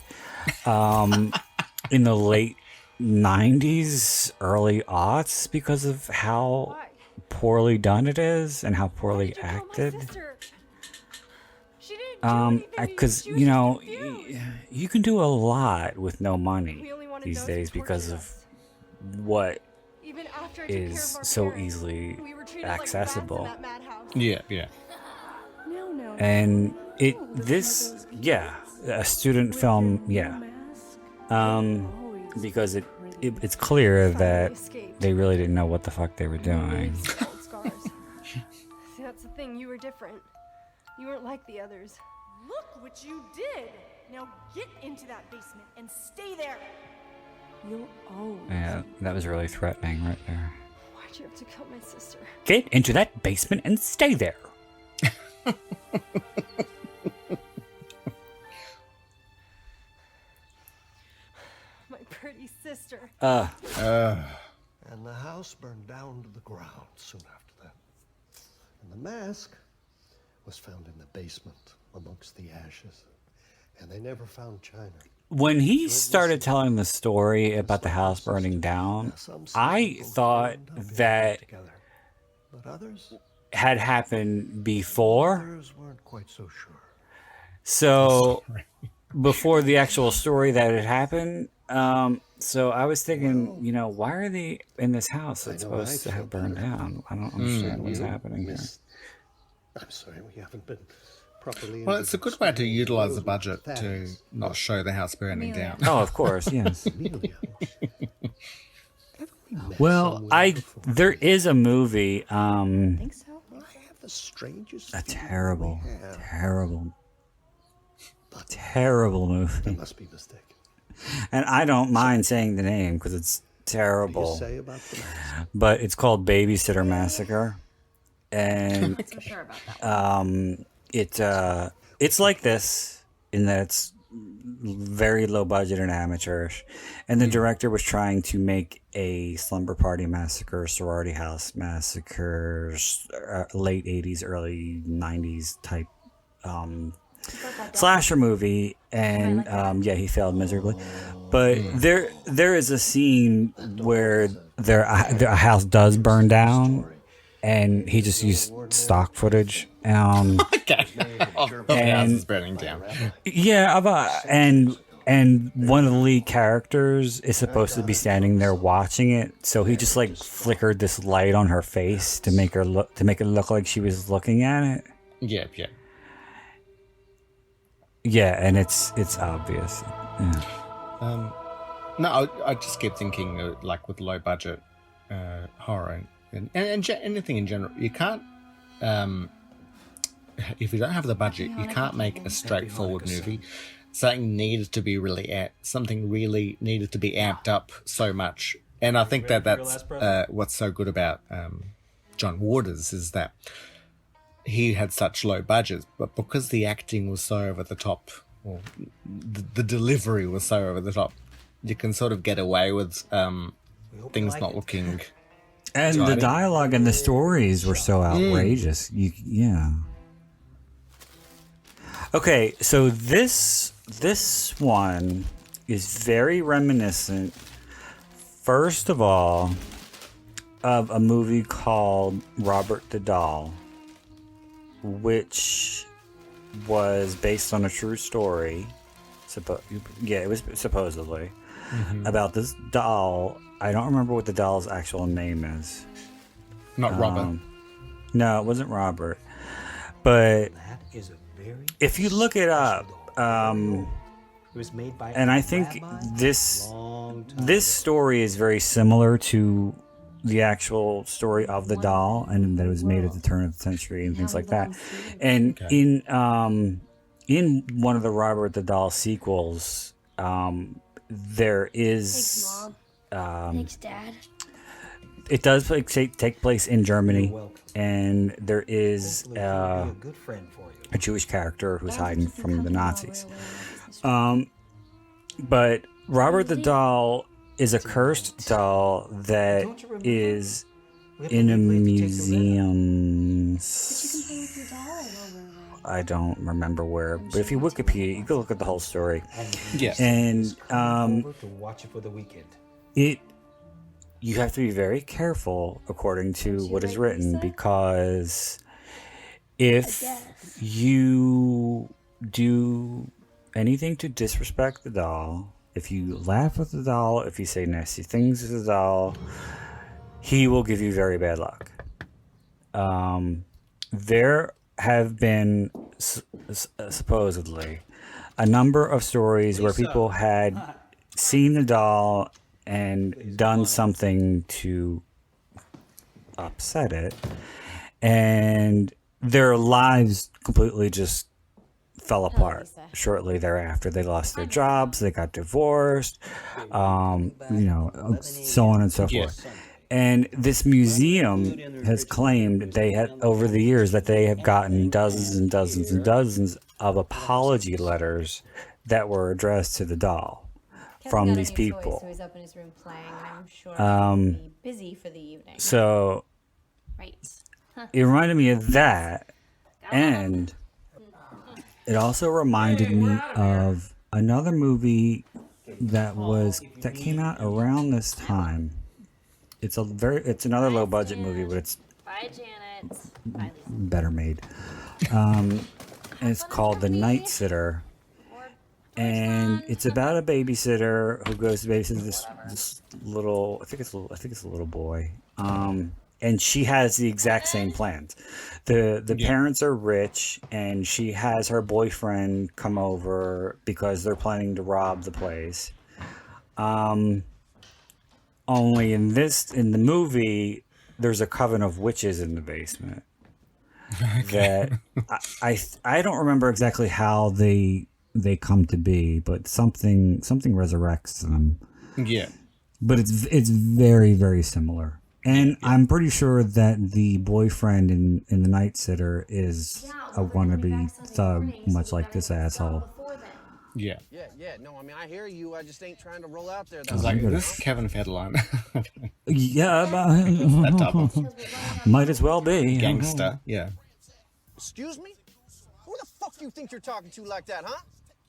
in the late 90s, early aughts, because of how poorly done it is and how poorly acted. Because, you know, you can do a lot with no money these days because of what is so easily accessible. Yeah. And a student film, because it's clear that they really didn't know what the fuck they were doing. That's the thing, you were different. You weren't like the others. Look what you did! Now get into that basement and stay there! You'll always... Yeah, that was really threatening right there. Why'd you have to kill my sister? Get into that basement and stay there! My pretty sister. And the house burned down to the ground soon after that. And the mask was found in the basement amongst the ashes. And they never found China. When he started telling the story about the house burning down, I thought that but others had happened before. others weren't quite so sure. So before the actual story that had happened, so I was thinking, you know, why are they in this house that's supposed to have burned down? I don't understand what's happening here. I'm sorry, we haven't been properly. Well, it's a good way to utilize the budget to not show the house burning down. Oh, of course, yes. Well, there is a movie, Think so? I have the strangest a feeling terrible movie. I must be mistaken. And I don't mind saying the name because it's terrible. What do you say about the mask? But it's called Babysitter Massacre. And I'm sure about that. it's like this in that it's very low budget and amateurish. And the director was trying to make a slumber party massacre, sorority house massacre, late 80s, early 90s type slasher movie, and he failed miserably. But there is a scene where a house does burn down, and he just used stock footage. Okay. The house is burning down. Yeah, and one of the lead characters is supposed to be standing there watching it, so he just like flickered this light on her face to make it look like she was looking at it. Yeah. Yeah, and it's obvious. Yeah. No, I just keep thinking like with low budget horror and anything in general. You can't if you don't have the budget, you can't make a straightforward movie. Something needed to be something really needed to be amped up so much. And I think that's what's so good about John Waters is that he had such low budgets, but because the acting was so over the top, or the delivery was so over the top, you can sort of get away with things not looking. And the dialogue and the stories were so outrageous. Yeah. Okay, so this one is very reminiscent, first of all, of a movie called Robert the Doll, which was based on a true story. It was supposedly about this doll. I don't remember what the doll's actual name is. Not Robert. No, it wasn't Robert. But if you look it up, and I think this story is very similar to the actual story of the doll, and that it was made at the turn of the century and things like that. And in one of the Robert the Doll sequels, there is Thanks, Dad. it does take place in Germany, and there is a Jewish character who's hiding from the Nazis. But Robert the Doll is a cursed doll that is in a museum. I don't remember where, but if you Wikipedia, you can look at the whole story. Yes. And to watch it for the weekend. you have to be very careful according to what is written, because if you do anything to disrespect the doll, if you laugh at the doll, if you say nasty things to the doll, he will give you very bad luck. There have been supposedly a number of stories where people had seen the doll and done something to upset it, and their lives completely just fell apart shortly thereafter. They lost their jobs, they got divorced, so on and so forth. And this museum has claimed they had, over the years, that they have gotten dozens and dozens and dozens of apology letters that were addressed to the doll from these people. So he's up in his room playing, and I'm sure he'll be busy for the evening. So it reminded me of that, and it also reminded me of another movie that came out around this time. It's another low budget movie, but it's Bye, Janet. Bye, Lisa. better made. And it's called The Night Sitter. And it's about a babysitter who goes to babysit this little, I think it's a little boy. And she has the exact same plans. The parents are rich, and she has her boyfriend come over because they're planning to rob the place. Only in the movie, there's a coven of witches in the basement. That I don't remember exactly how they come to be, but something resurrects them. Yeah. But it's very, very similar. And I'm pretty sure that the boyfriend in The Night Sitter is a wannabe thug, much like this asshole. Yeah. Yeah. No, I mean, I hear you. I just ain't trying to roll out there. I was like, this is Kevin Federline. Yeah, that type of might as well be. Gangster, yeah. Excuse me? Who the fuck do you think you're talking to like that, huh?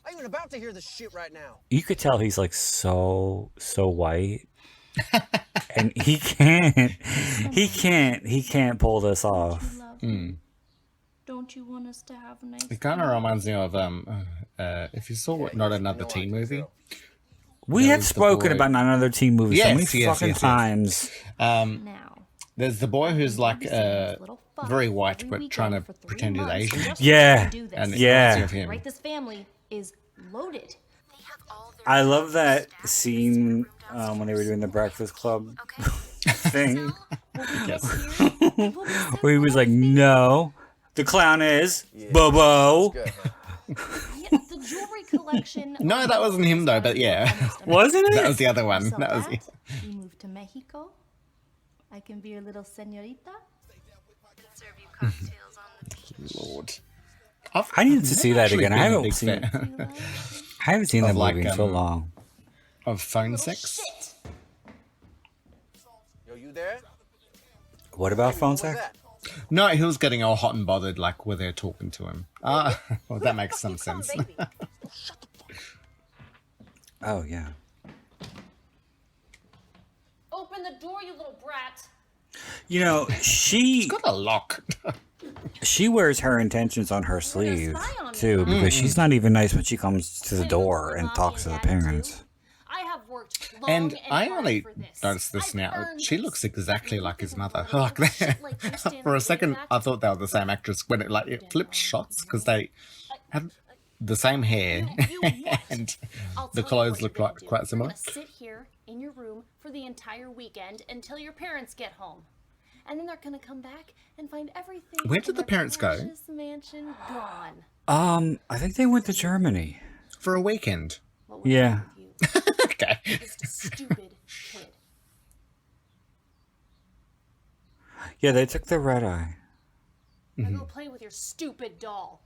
I ain't even about to hear this shit right now. You could tell he's like so white. And he can't pull this off. Don't you want us to have a nice It kind of reminds me of if you saw Not Another Teen Movie. We have spoken about Not Another Teen Movie so many fucking times. There's the boy who's like very white but trying to pretend he's Asian. Yeah. And Right, this family is loaded. They have I love that scene when they were doing the Breakfast Club thing. Yes. Where he was like, no, the clown is Bobo. Yeah, the jewelry collection. No, that wasn't him though, but yeah. Wasn't it? That was the other one. So That was you moved to Mexico. I can be your little señorita. Serve you cocktails on the beach. Lord. I need to see that actually again. I been a haven't big seen. fan I haven't seen that Of, like, movie in so long. of phone sex. Yo, you there? What about phone What was sex? that? No, he was getting all hot and bothered, like where they're talking to him. Ah, well, that makes some sense. Oh yeah. Open the door, you little brat. You know, He's got a lock. she wears her intentions on her sleeve too, because she's not even nice when she comes to the door and talks to the parents. I have worked long And I hard only for this. noticed this I've now. earned She this. looks exactly like his mother. little Like that. shit like you stand For a way second, back. I thought they were the same actress when it flipped shots because they had the same hair You what? and I'll the tell you clothes what looked you're like gonna do. quite You're similar. gonna sit here in your room for the entire weekend until your parents get home. And then they're gonna come back and find everything. Where in did the their parents go? precious mansion gone. I think they went to Germany. For a weekend. What would Yeah. happen with you? Okay. You're just a stupid kid. Yeah, they took the red eye. Now go play with your stupid doll.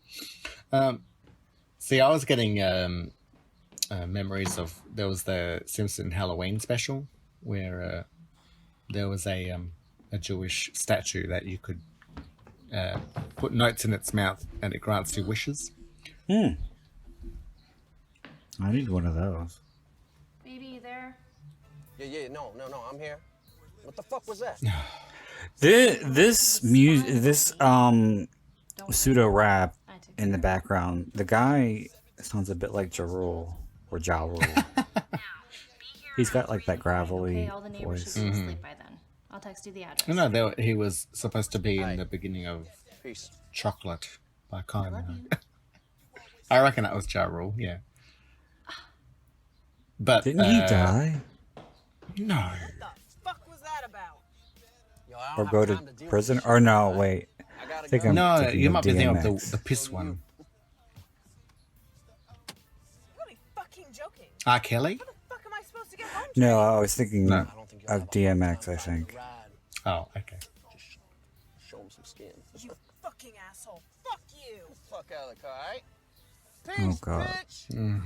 See, I was getting memories of there was the Simpson Halloween special where there was a Jewish statue that you could put notes in its mouth and it grants you wishes. I need one of those. Baby, you there? Yeah, no, I'm here. What the fuck was that? This pseudo rap in the background. The guy sounds a bit like Ja Rule or Ja Rule. He's got like that gravelly Okay, all the neighbors should voice. be asleep by then. I'll text you the address. No, he was supposed to be in the beginning of Peace. Chocolate by Kylie. I reckon that was Ja Rule, yeah. But Didn't he die No. What the fuck was that about? Yo, I or don't go have to time deal with prison? this or shit. no, wait. I gotta I think go. I'm No, thinking you of might be thinking of DMX. the piss one. You gotta be fucking joking. R. Kelly? How the fuck am I supposed to get home to? No, I was thinking No. I don't think you'll have of a DMX. I hard time think. to ride. Oh, okay. Just show him some skin. You fucking asshole. Fuck you. Fuck out of the car, alright? Oh Peace, God. bitch.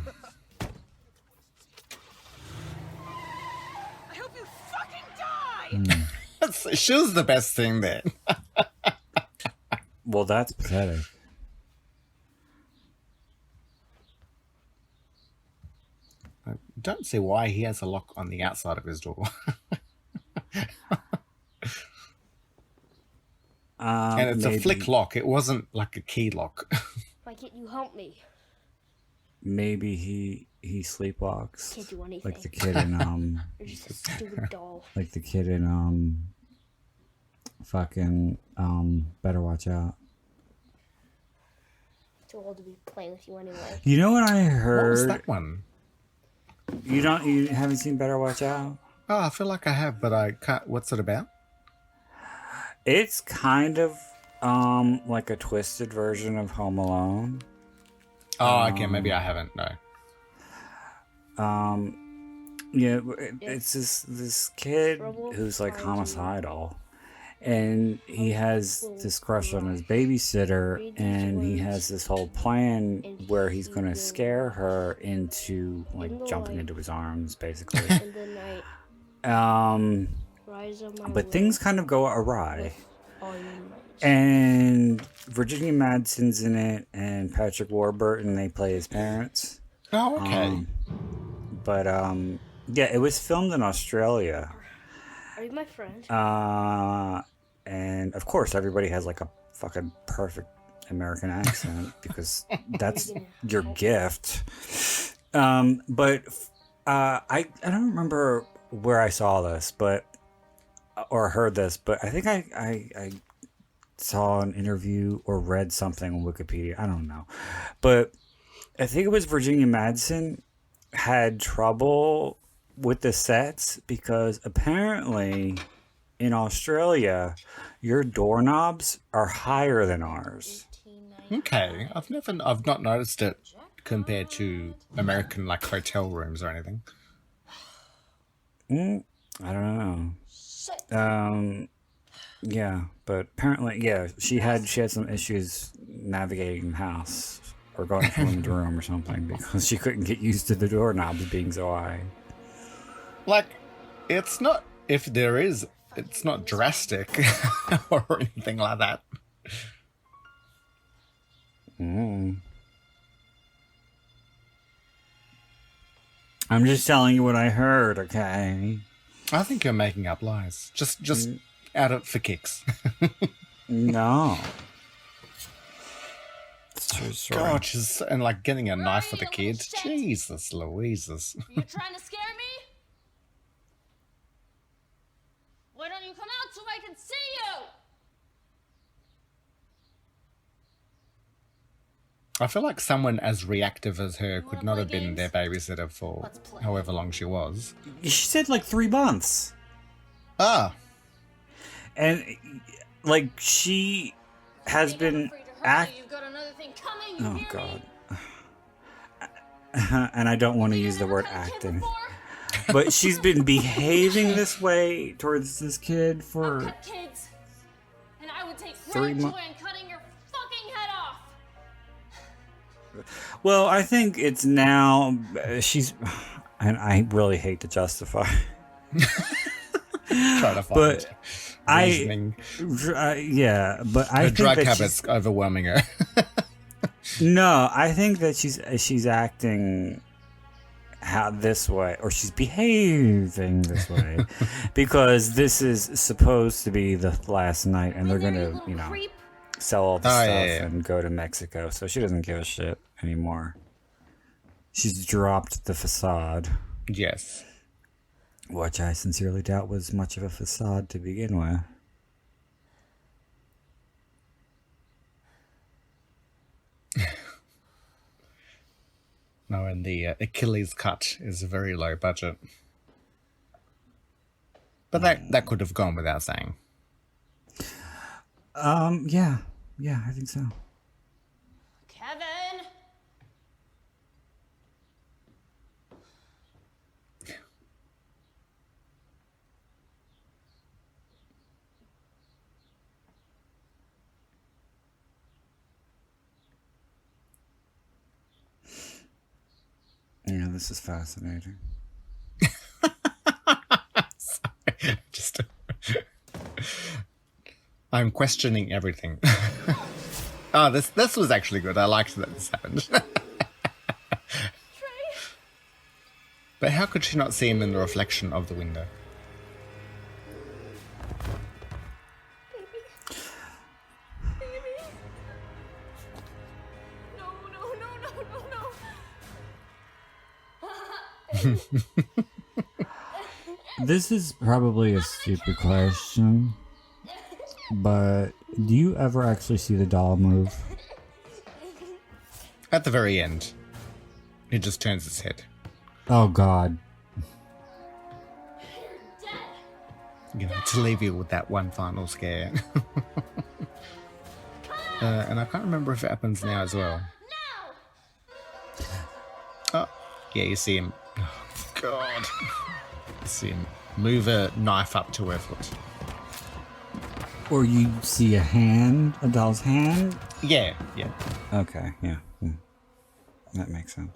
I hope you fucking die. She was the best thing there. Well, that's pathetic. I don't see why he has a lock on the outside of his door. And it's a flick lock. It wasn't like a key lock. Why can't you help me? Maybe he sleepwalks. Can't do anything. Like the kid in You're just a stupid doll. like the kid in fucking Better Watch Out. Too old to be playing with you anyway. You know what I What was heard? that one? You haven't seen Better Watch Out? Oh, I feel like I have, but I can't. What's it about? It's kind of like a twisted version of Home Alone. Oh, okay. Maybe I haven't. No. Yeah, it's this kid who's like homicidal, and he has this crush on his babysitter, and he has this whole plan where he's gonna scare her into like jumping into his arms, basically. In the night, rise on my But way things kind of go awry. all your might. And Virginia Madsen's in it, and Patrick Warburton, they play his parents. Oh, okay. But yeah, it was filmed in Australia. Are you my friend? And of course, everybody has like a fucking perfect American accent because that's your gift. But I don't remember where I saw this, but or heard this, but I think I saw an interview or read something on Wikipedia. I don't know, but I think it was Virginia Madsen had trouble with the sets because apparently in Australia, your doorknobs are higher than ours. Okay, I've not noticed it compared to American like hotel rooms or anything. I don't know. Yeah, but apparently, yeah, she had some issues navigating the house or going from room to room or something because she couldn't get used to the doorknobs being so high. Like, it's not, if there is, it's not drastic or anything like that. I'm just telling you what I heard, okay? I think you're making up lies. Just out of for kicks. No. It's true story. God, and like getting a knife for the kid. Jesus Louises. Are you trying to scare me? Why don't you come out so I can see you? I feel like someone as reactive as her could not have been their babysitter for however long she was. She said like 3 months. Ah. And like she has been Oh God. And I don't want to use the word acting. But she's been behaving this way towards this kid for 3 months. Well, I think it's now she's, and I really hate to justify. Try to find but reasoning. Yeah, but I her think drug that habits overwhelming her. No, I think that she's acting this way, or she's behaving this way, because this is supposed to be the last night, and they're gonna, sell all the stuff and go to Mexico. So she doesn't give a shit anymore. She's dropped the facade. Yes. Which I sincerely doubt was much of a facade to begin with. No, and the Achilles cut is a very low budget. But that could have gone without saying. Yeah, I think so. Kevin! Yeah, this is fascinating. Sorry, I'm questioning everything. Oh, this was actually good. I liked that this happened. But how could she not see him in the reflection of the window? This is probably a stupid question, but do you ever actually see the doll move? At the very end, it just turns its head. Oh God. To leave you with that one final scare. And I can't remember if it happens now as well. Oh, yeah, you see him. Oh, God. You see him move a knife up to her foot. Or you see a doll's hand? Yeah. Okay, yeah. That makes sense.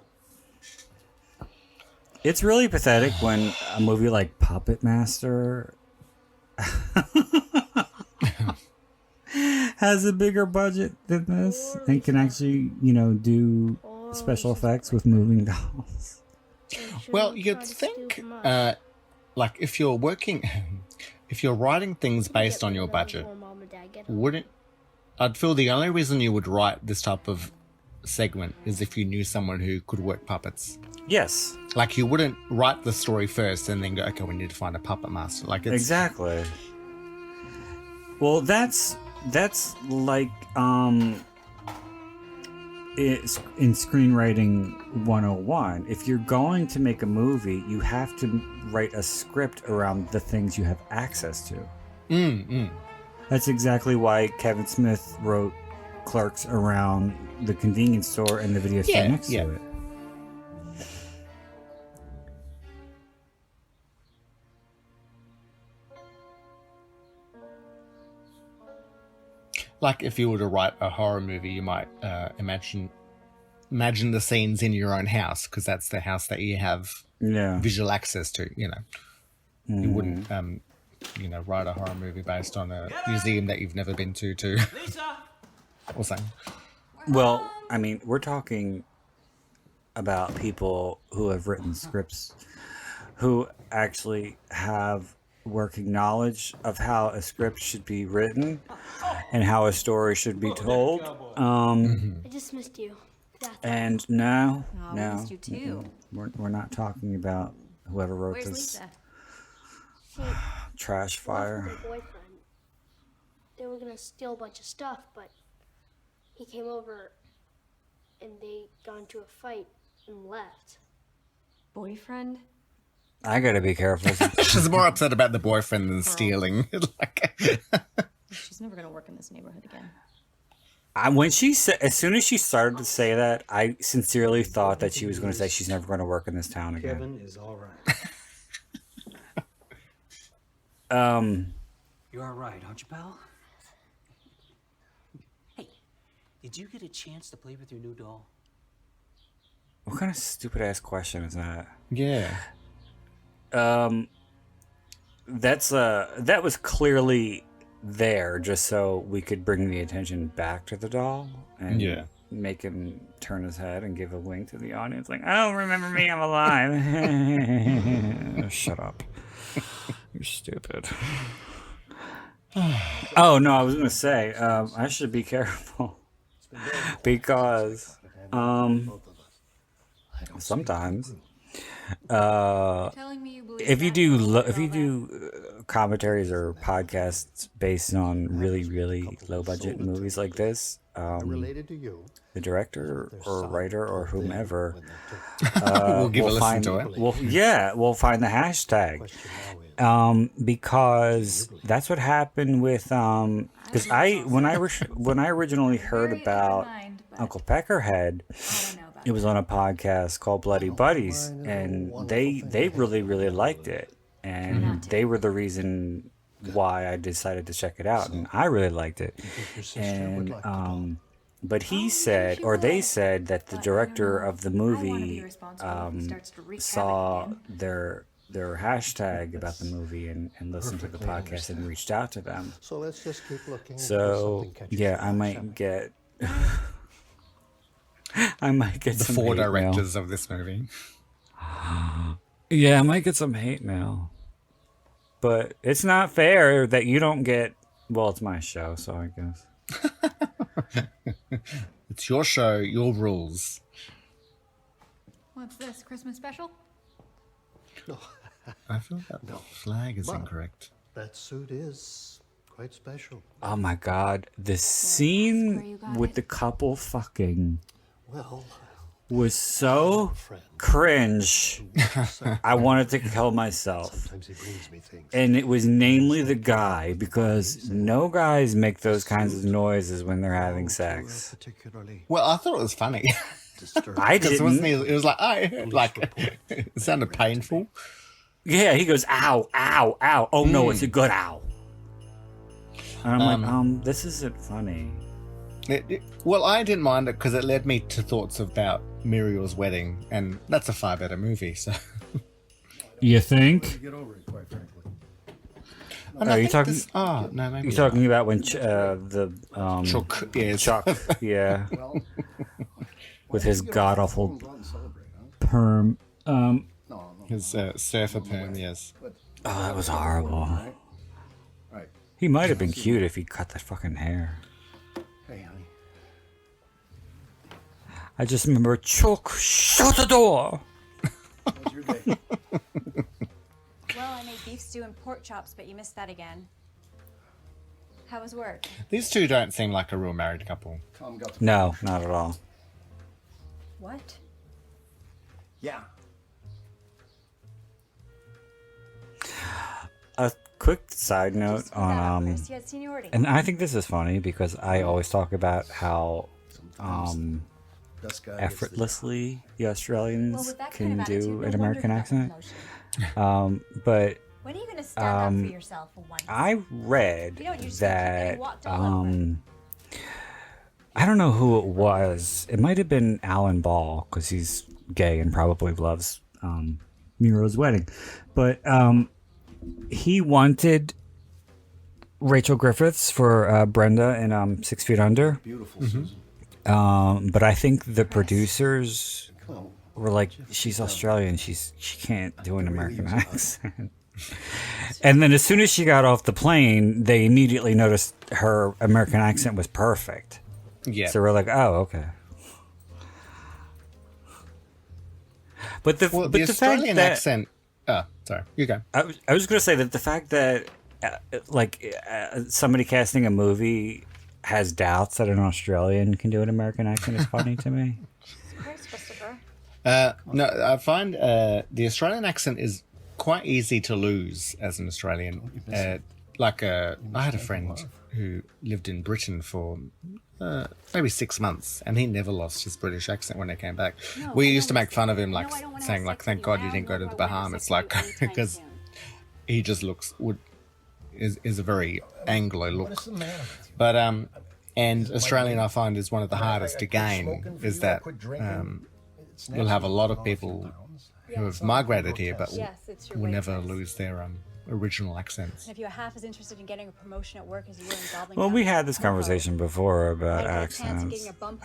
It's really pathetic when a movie like Puppet Master has a bigger budget than this and can actually, do special effects with moving dolls. Well, you'd think, like, if you're writing things based on your budget, I'd feel the only reason you would write this type of segment is if you knew someone who could work puppets. Yes. Like, you wouldn't write the story first and then go, okay, we need to find a puppet master. Like, it's... Exactly. Well, that's like it's in screenwriting 101. If you're going to make a movie, you have to write a script around the things you have access to. That's exactly why Kevin Smith wrote Clerks around the convenience store and the video store next to it. Like if you were to write a horror movie, you might imagine the scenes in your own house, because that's the house that you have visual access to. You wouldn't write a horror movie based on a museum that you've never been to or something. Well, I mean, we're talking about people who have written scripts, who actually have working knowledge of how a script should be written and how a story should be told. I just missed you. And no, we missed you too. we're not talking about whoever wrote Where's this Lisa? trash fire. My boyfriend. They were gonna steal a bunch of stuff, but he came over and they got into a fight and left. Boyfriend? I gotta be careful. She's more upset about the boyfriend than stealing. She's never gonna work in this neighborhood again. When she said, as soon as she started to say that, I sincerely thought that she was going to say she's never going to work in this town again. Kevin is all right. You are right, aren't you, pal? Hey, did you get a chance to play with your new doll? What kind of stupid ass question is that? Yeah. That was clearly there just so we could bring the attention back to the doll and make him turn his head and give a wink to the audience like, oh, remember me, I'm alive. Shut up. You're stupid. Oh no, I was gonna say I should be careful because sometimes if you do commentaries or podcasts based on really low budget movies like this, the director or writer or whomever will find the hashtag because that's what happened with because when I originally heard about Uncle Peckerhead, it was on a podcast called Bloody Buddies, and they really liked it, and they were the reason why I decided to check it out, and I really liked it. And but he said, or they said, that the director of the movie saw their hashtag about the movie and listened to the podcast and reached out to them. So let's just keep looking. So yeah, I might get the some 4 hate directors mail. of this movie. Yeah, I might get some hate mail. But it's not fair that you don't get... Well, it's my show, so I guess. It's your show, your rules. What's this, Christmas special? No. I feel that flag is incorrect. That suit is quite special. Oh my god. The scene with the couple fucking was so cringe. I wanted to kill myself. And it was namely the guy, because no guys make those kinds of noises when they're having sex. Well, I thought it was funny. I didn't. It was like, it sounded painful. Yeah, he goes, ow, ow, ow. Oh no, it's a good ow. And I'm like, this isn't funny. Well, I didn't mind it because it led me to thoughts about Muriel's Wedding, and that's a far better movie. So, you think? Get over it, quite frankly. Are you talking? No, maybe you're talking about when the Chuck, yes. Chuck, yeah, with his god awful perm. His surfer perm, yes. Oh, that was horrible. He might have been cute if he cut that fucking hair. Hey, honey. I just remember, Chuck, shut the door. How's your day? Well, I made beef stew and pork chops, but you missed that again. How was work? These two don't seem like a real married couple. No, not at all. What? Yeah. A quick side note on Chris, you had seniority. and I think this is funny because I always talk about how effortlessly the Australians can do an American accent. But When are you going to stand up for yourself for once? I read You don't usually keep that getting walked all over. I don't know who it was. It might have been Alan Ball because he's gay and probably loves Miro's Wedding, but he wanted Rachel Griffiths for Brenda in 6 Feet Under. Beautiful, Susan. But I think the producers were like, she's Australian. She can't do an American accent. And then as soon as she got off the plane, they immediately noticed her American accent was perfect. Yeah. So we're like, oh, okay. But the Australian fact that, accent. Oh, sorry. You go. I was going to say that the fact that somebody casting a movie has doubts that an Australian can do an American accent is funny to me. No, I find the Australian accent is quite easy to lose as an Australian. I had a friend who lived in Britain for maybe 6 months, and he never lost his British accent when he came back. We used to make fun of him, like saying, like, "Thank God you didn't go to the Bahamas," like because he just is a very Anglo look. But and Australian, I find, is one of the hardest to gain. Is that you'll have a lot of people who have migrated here, but will never lose their original accents. And if you're half as interested in getting a promotion at work as you were in gobbling Well, down we had this conversation before about I'd have a chance of accents getting a bump.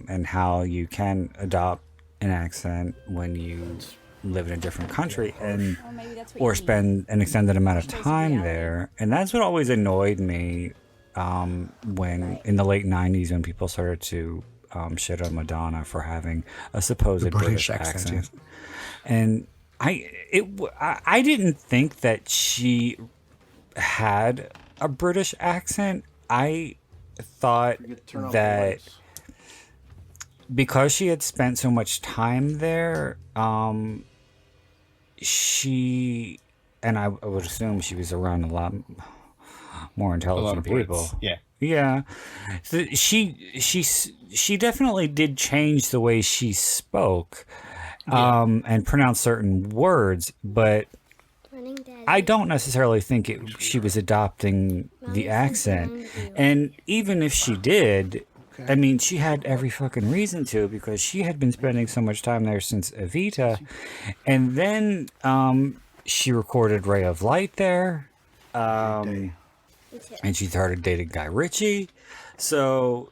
and how you can adopt an accent when you live in a different country and or spend an extended amount of time there. And that's what always annoyed me when in the late 90s when people started to shit on Madonna for having a supposed British accent. And I didn't think that she had a British accent. I thought that because she had spent so much time there, she, and I would assume she was around a lot more intelligent people. Brits. Yeah. Yeah. So she definitely did change the way she spoke. And pronounce certain words, but I don't necessarily think she was adopting the accent. And even if she did, I mean, she had every fucking reason to because she had been spending so much time there since Evita. And then she recorded Ray of Light there. And she started dating Guy Ritchie. So,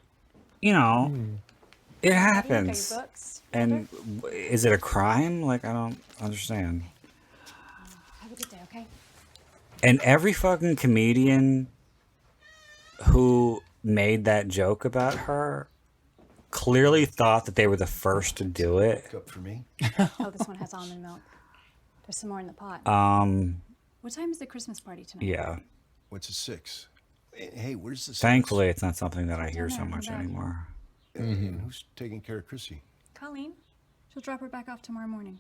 it happens. And is it a crime? Like, I don't understand. Have a good day, okay? And every fucking comedian who made that joke about her clearly thought that they were the first to do it. Up for me? Oh, this one has almond milk. There's some more in the pot. What time is the Christmas party tonight? Yeah. What's at 6? Hey, where's the Thankfully, it's not something that I hear so much anymore. And who's taking care of Chrissy? Colleen. She'll drop her back off tomorrow morning.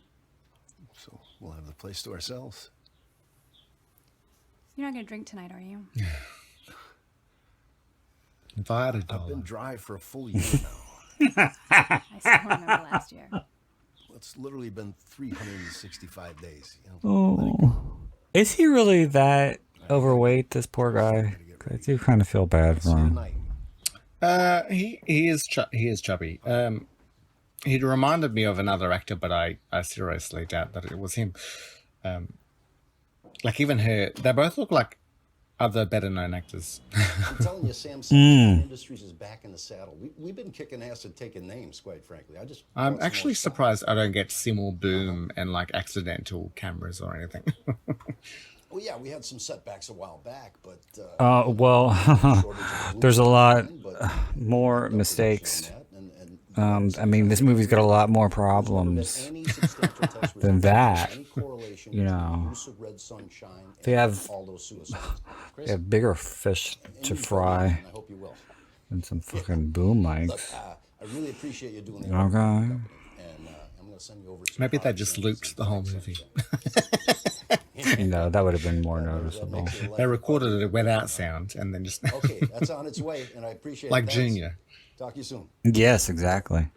So we'll have the place to ourselves. You're not going to drink tonight, are you? I've been dry for a full year now. I still remember last year. It's literally been 365 days. Oh. Is he really that overweight, this poor guy? I do kind of feel bad for him. He is chubby. He reminded me of another actor, but I seriously doubt that it was him. Like even her, they both look like other better-known actors. I'm telling you, Sam, Industries is back in the saddle. We've been kicking ass and taking names, quite frankly. I'm actually surprised I don't get simul boom and like accidental cameras or anything. Well, yeah, we had some setbacks a while back, but... there's a lot more mistakes. I mean, this movie's got a lot more problems than that. They have bigger fish to fry than some fucking boom mics. I really appreciate you doing the Okay. going to send you over some Maybe they products just and looped some the whole facts movie. No, that would have been more noticeable. They recorded it without sound and then just Okay, that's on its way, and I appreciate like it. Thanks. Junior. Talk to you soon. Yes, exactly.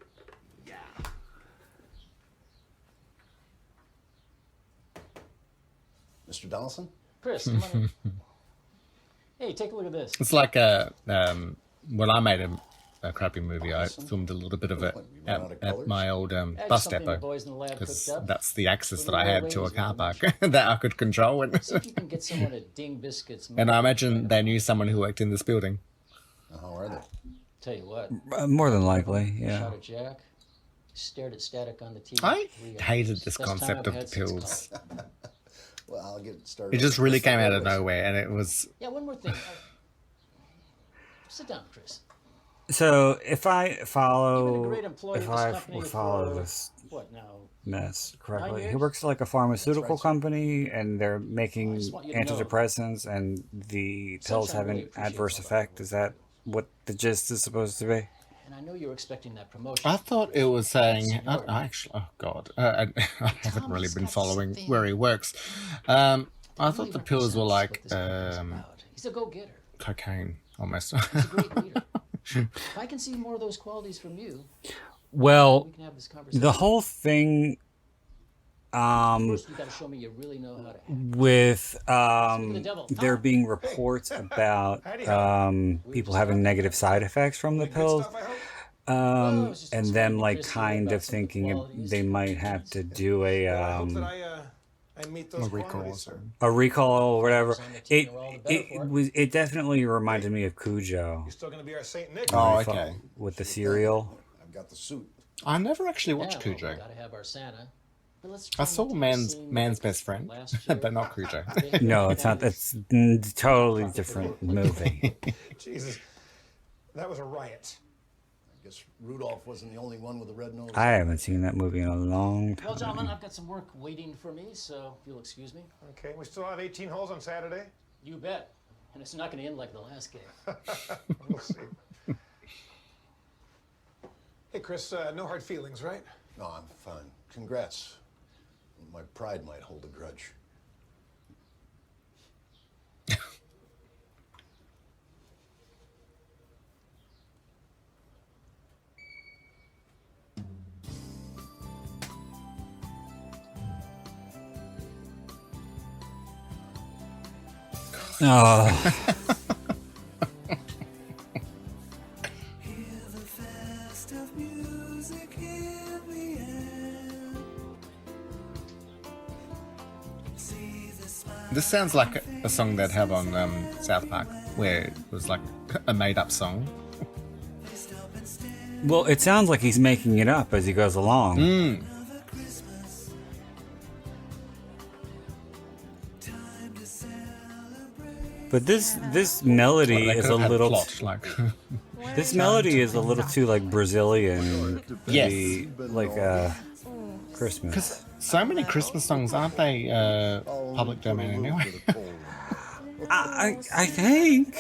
Mr. Donaldson? Chris, come on in. Hey, take a look at this. It's like when I made a crappy movie, I filmed a little bit of it at my old bus something the depot boys in the lab because cooked up. that's the access that Little I had old to a ladies car with park that I could control. See if you can get someone to ding biscuits. And I imagine they knew someone who worked in this building. How are they? Tell you what. More than likely, yeah. Shot at Jack. Stared at static on the TV. I 3 hours. hated this Best time concept I've of had the since pills. college. Well, I'll get started. It just really came out of nowhere, and it was. Yeah, one more thing. Sit down, Chris. So if I You've been a follow, great employee if of this I company follow for, this what now? mess 9 correctly, he years? works at like a pharmaceutical That's right, sir. company, and they're making just want you to know. antidepressants, and the pills Sunshine have really an appreciates adverse all that effect. Is that what the gist is supposed to be? And I know you were expecting that promotion. I thought it was saying. I actually, oh god, I haven't really been following where he works. I thought the pills were like He's a go-getter. cocaine almost. He's a great leader. If I can see more of those qualities from you, Well, we can have this conversation. the whole thing First, you got to show me you really know how to act. with the devil. there being reports about people having negative side effects from the pills, and them like kind of thinking they might have to do a recall or whatever. It definitely reminded me of Cujo. You're still gonna be our Saint Nick. Oh, okay. With the cereal. I've got the suit. I never actually watched Yeah, Cujo. we gotta have our Santa. But let's I try saw not to man's seem man's like best friend, last year. but not Cujo. No, it's not. It's a totally different movie. Jesus, that was a riot. I guess Rudolph wasn't the only one with a red nose. I haven't seen that movie in a long time. Well, gentlemen, I've got some work waiting for me, so if you'll excuse me. Okay, we still have 18 holes on Saturday. You bet. And it's not going to end like the last game. We'll see. Hey, Chris, no hard feelings, right? No, I'm fine. Congrats. My pride might hold a grudge. Oh. This sounds like a song they'd have on South Park, where it was like a made-up song. Well, it sounds like he's making it up as he goes along. Mm. But this melody is a little plot, like. this melody is a little too like Brazilian to Yes. be like Christmas. Because so many Christmas songs aren't they public domain anyway? I think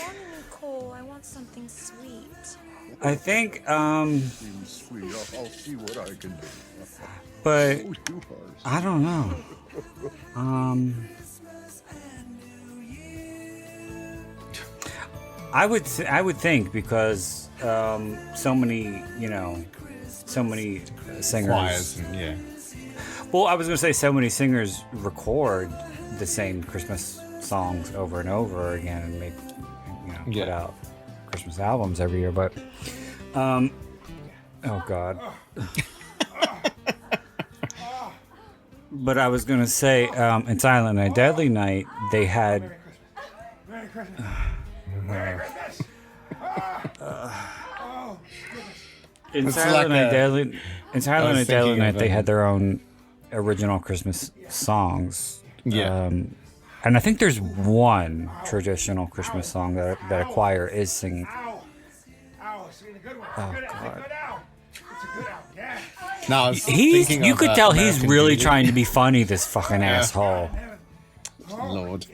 Nicole, I want something sweet. I think Sweet, I'll see what I can do. but I don't know. I would think because so many singers. Choirs and, yeah. Well, I was going to say so many singers record the same Christmas songs over and over again and make put out Christmas albums every year, but oh god. But I was going to say in Silent Night Deadly Night they had Merry Christmas. Merry Christmas. in It's Silent like Night a- Deadly in Silent I was Night Deadly thinking Night of, they had their own original Christmas songs. Yeah. And I think there's one traditional Christmas song that a choir is singing. Ow. It's a good one. Oh, Good, it's a God. good ow. It's a good ow. Yeah. No, I was He's thinking you of, could tell he's American really Beauty. trying to be funny, this fucking Yeah. asshole. Lord.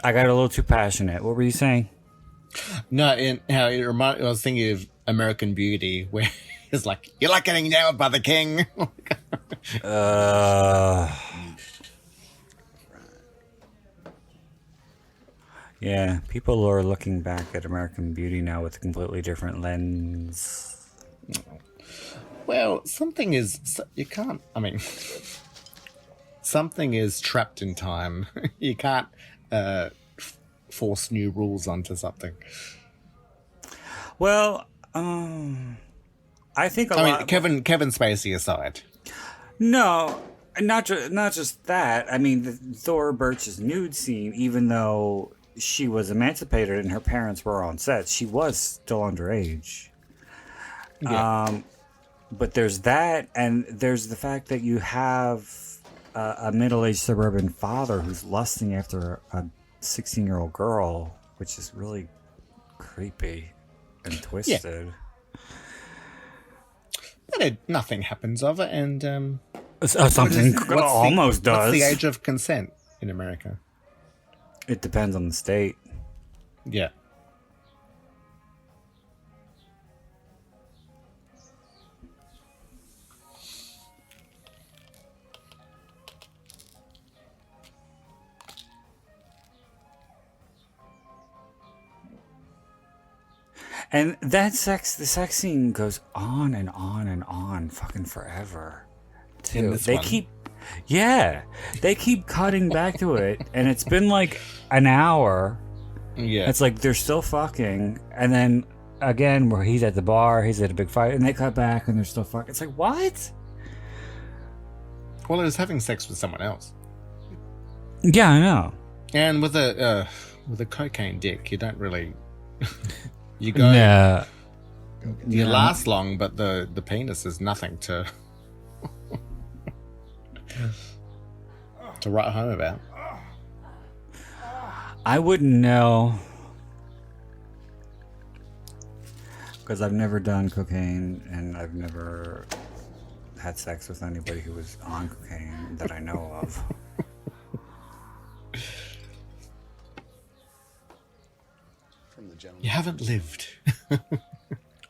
I got a little too passionate. What were you saying? No, and how it reminded. I was thinking of American Beauty, where he's like, "You like getting nailed by the king." Yeah, people are looking back at American Beauty now with a completely different lens. Well, something is you can't. I mean, something is trapped in time. You can't force new rules onto something. Well, I think I mean, Kevin Spacey aside. No, not just that. I mean, the Thora Birch's nude scene, even though she was emancipated and her parents were on set, she was still underage. Yeah. But there's that, and there's the fact that you have a middle-aged suburban father who's lusting after a 16-year-old girl, which is really creepy and twisted. But nothing happens of it, and something almost does. What's the age of consent in America? It depends on the state. Yeah. And the sex scene goes on and on and on, fucking forever. Too. They keep cutting back to it, and it's been like an hour. Yeah, it's like they're still fucking, and then again, where he's at the bar, he's at a big fight, and they cut back, and they're still fucking. It's like, what? Well, it was having sex with someone else. Yeah, I know. And with a cocaine dick, you don't really. You go. Yeah. You last long, but the penis is nothing to write home about. I wouldn't know, because I've never done cocaine and I've never had sex with anybody who was on cocaine that I know of. You haven't lived.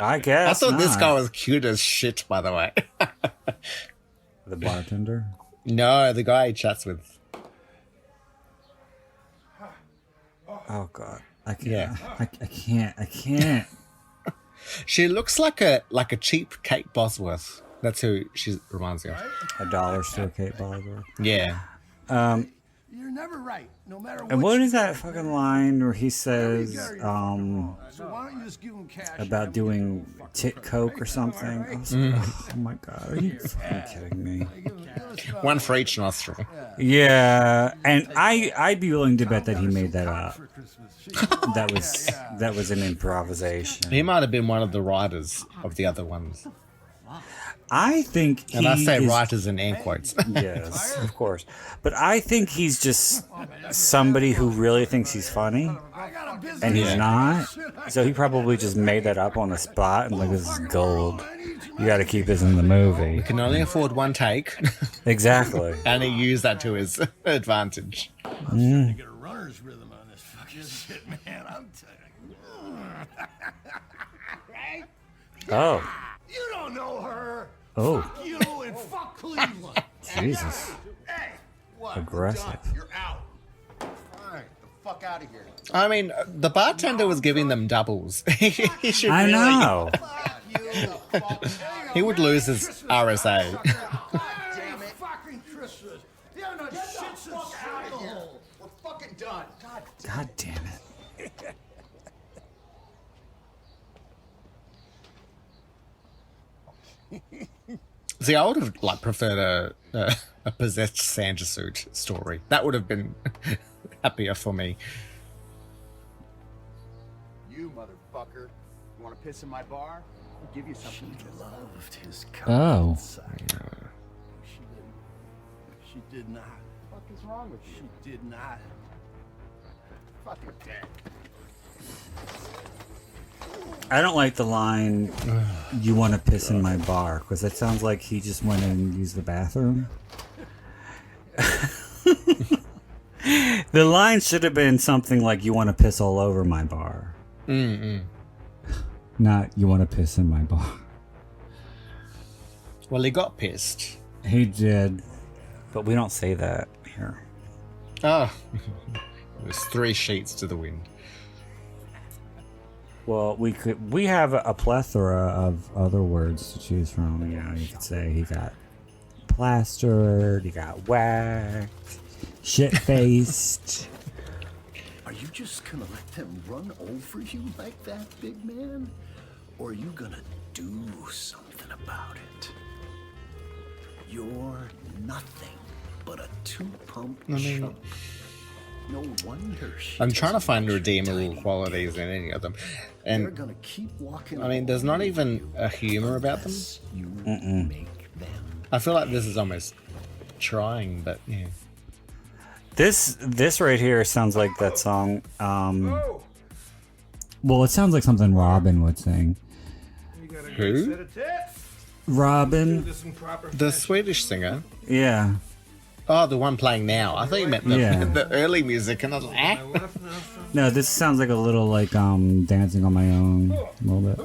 I guess. I thought this guy was cute as shit, by the way. The bartender? No, the guy he chats with. Oh god, I can't. Yeah. I can't. She looks like a cheap Kate Bosworth. That's who she reminds me of. A dollar store Kate Bosworth. Yeah. You're never right, no matter what. And what is that fucking line where he says So why don't you just give him cash? about doing tit coke or something? I was like, oh my god, are you fucking kidding me? One for each nostril. Yeah, and I'd be willing to bet that he made that up. That was an improvisation. He might have been one of the writers of the other ones. I think and I say writers in air quotes. Yes, of course. But I think he's just somebody who really thinks he's funny, and he's not. So he probably just made that up on the spot and like, this is gold. You got to keep this in the movie. We can only afford one take. Exactly. And he used that to his advantage. I'm starting to get a runner's rhythm on this fucking shit, man. I'm telling you. Right? Oh. You don't know her. Oh. Fuck you and fuck Cleveland. Jesus. Hey, what? Aggressive. You're out. All right, the fuck out of here. I mean, the bartender was giving them doubles. He should I really, know. He would lose his RSA. Damn it. Fucking Christmas. You don't know shit since alcohol. We're fucking done. God damn it. See, I would have preferred a possessed Santa suit story. That would have been happier for me. You motherfucker. You want to piss in my bar? I'll give you something. She loved his Oh. She did not. What the fuck is wrong with you? She did not. Fucking dead. I don't like the line, you want to piss in my bar, because that sounds like he just went in and used the bathroom. The line should have been something like, you want to piss all over my bar. Mm-mm. Not you want to piss in my bar. Well, he got pissed. He did, but we don't say that here. Oh, it was 3 sheets to the wind. Well, we have a plethora of other words to choose from. You know, you could say he got plastered, he got whacked, shit-faced. Are you just gonna let them run over you like that, big man? Or are you gonna do something about it? You're nothing but a 2-pump chunk. No wonder I'm trying to find redeemable qualities in any of them. And they're gonna keep walking. I mean, there's not even a humor about them. I feel like this is almost trying, but yeah. This right here sounds like that song. Well, it sounds like something Robin would sing. Who? Robin, the Swedish singer. Yeah. Oh, the one playing now. I thought you meant the early music, and I was like, eh? No, this sounds like a little like Dancing on My Own, a little bit.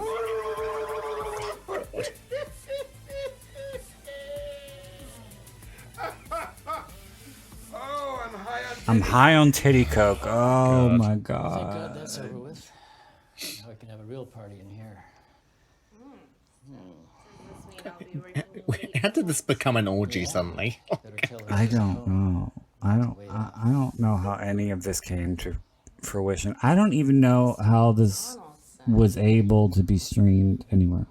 I'm high on titty coke. Oh my Thank God god. that's over with. Now we can have a real party in here. How did this become an orgy suddenly? I don't know. I don't know how any of this came to fruition. I don't even know how this was able to be streamed anywhere.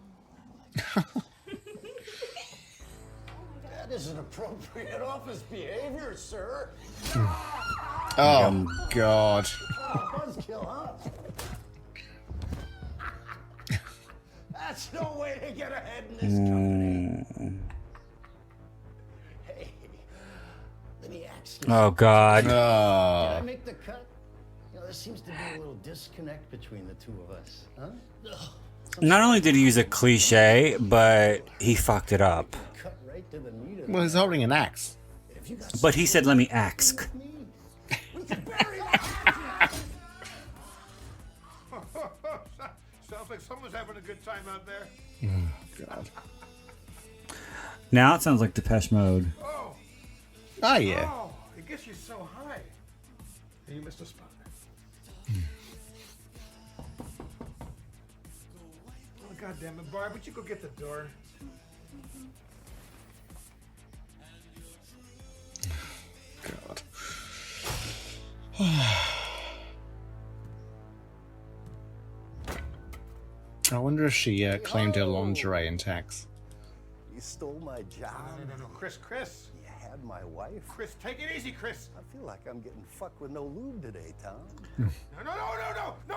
That isn't appropriate office behavior, sir. Oh, God. Buzzkill, huh? That's no way to get ahead in this company. Hey, let me ask you. Oh, God. Did I make the cut? You know, there seems to be a little disconnect between the two of us, huh? Not only did he use a cliche, but he fucked it up. Cut right to the meat of Well, he's holding an axe. But he said, "Let me ask." Sounds like someone's having a good time out there. Oh, God. Now it sounds like Depeche Mode. Oh. Oh, yeah. Oh, it gets you so high. You missed a spot. Oh, God damn it, Barb, would you go get the door? God. I wonder if she claimed her lingerie in tax. You stole my job. No, Chris. You had my wife. Chris, take it easy, Chris. I feel like I'm getting fucked with no lube today, Tom. No.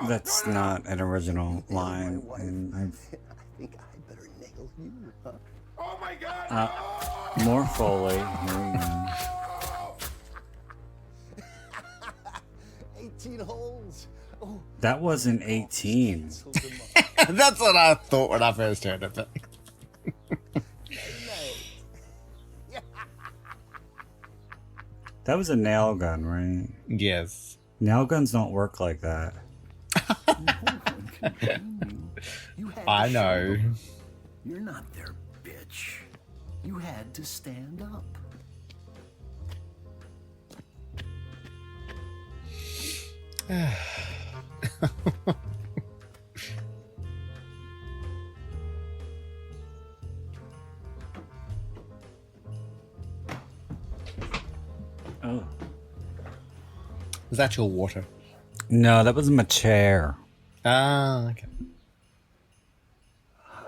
That's not an original line. And I think I better nail you, huh? Oh my God! more Foley. Here we go. 18 holes. Oh, That wasn't 18. That's what I thought when I first heard of it. That was a nail gun, right? Yes. Nail guns don't work like that. I know. You're not their bitch. You had to stand up. Oh. Is that your water? No, that was my chair. Ah, okay.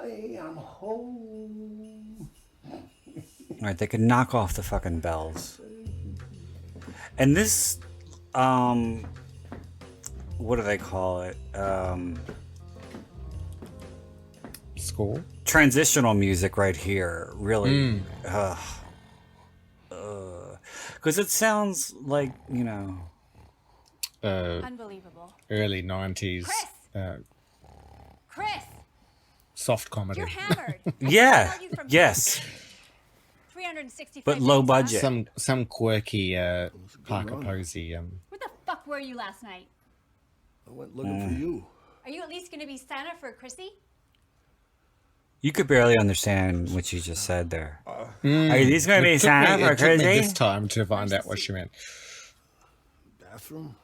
I am home. Alright, they could knock off the fucking bells. And this, what do they call it? Score? Transitional music right here. Really. Because it sounds like, you know. Unbelievable. Early 90s. Chris! Soft comedy. You're hammered. Yeah. Yes. 365 But low days, budget. Some quirky Parker Posey. Where the fuck were you last night? I went looking for you. Are you at least going to be Santa for Chrissy? You could barely understand what you just said there. Are Mm. these going to be Santa for It took me Chrissy? this time to find out what she meant. Bathroom?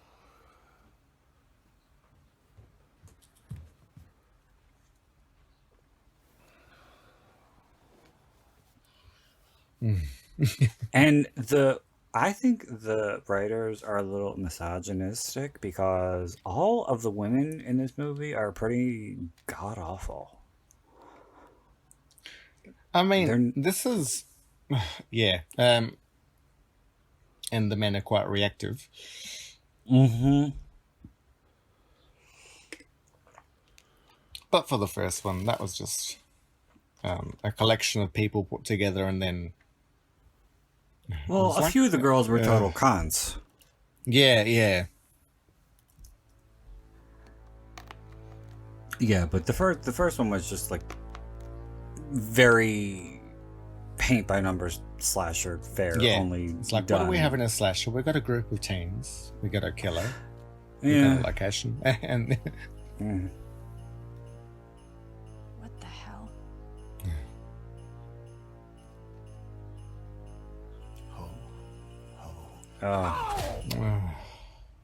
And I think the writers are a little misogynistic because all of the women in this movie are pretty god awful. I mean, this is, yeah, and the men are quite reactive. Mm-hmm. But for the first one, that was just a collection of people put together, and then. Well, a few of the girls were total cons. Yeah, yeah. Yeah, but the first one was just like very paint by numbers slasher fare. Yeah, Only it's like, done. what do we have in a slasher? We got a group of teens. We got a killer. We Yeah. got a location, and What the hell?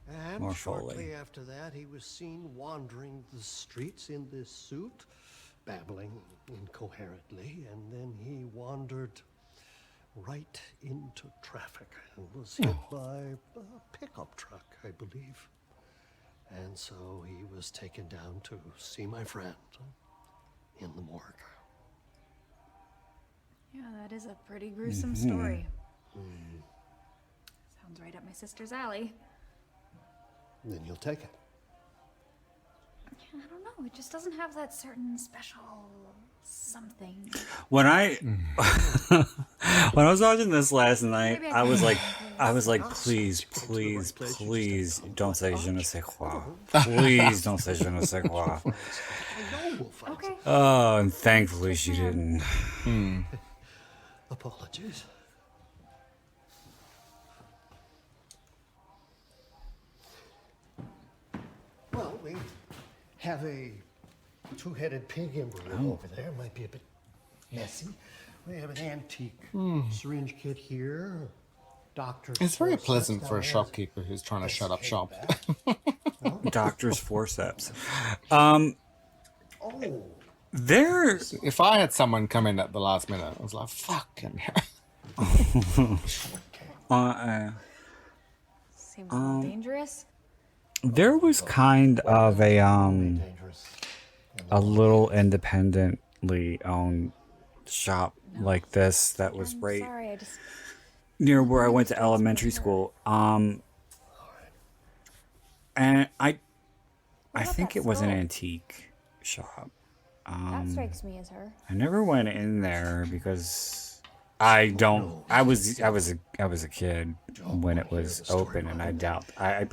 And More shortly Foley. after that, he was seen wandering the streets in this suit, babbling incoherently, and then he wandered right into traffic and was hit by a pickup truck, I believe. And so he was taken down to see my friend in the morgue. Yeah, that is a pretty gruesome story. Sounds right up my sister's alley. Then you'll take it. I don't know. It just doesn't have that certain special something. When I when I was watching this last night, Maybe I I was like, please, don't say je ne sais quoi. Please don't say je ne sais quoi. Okay. Oh, and thankfully she didn't. Apologies. Well, we have a two-headed pig in the room over there. Might be a bit messy. We have an antique syringe kit here. Doctor's it's very forceps pleasant for a down there. shopkeeper who's trying to shut up shop. Doctor's forceps. Oh, There. If I had someone come in at the last minute, I was like, fucking hell. Seems a little dangerous. There was kind of a little independently owned shop like this that was right Sorry, I just. near where I went to elementary school. And I think it was an antique shop. That strikes me as her. I never went in there because I was a kid when it was open, and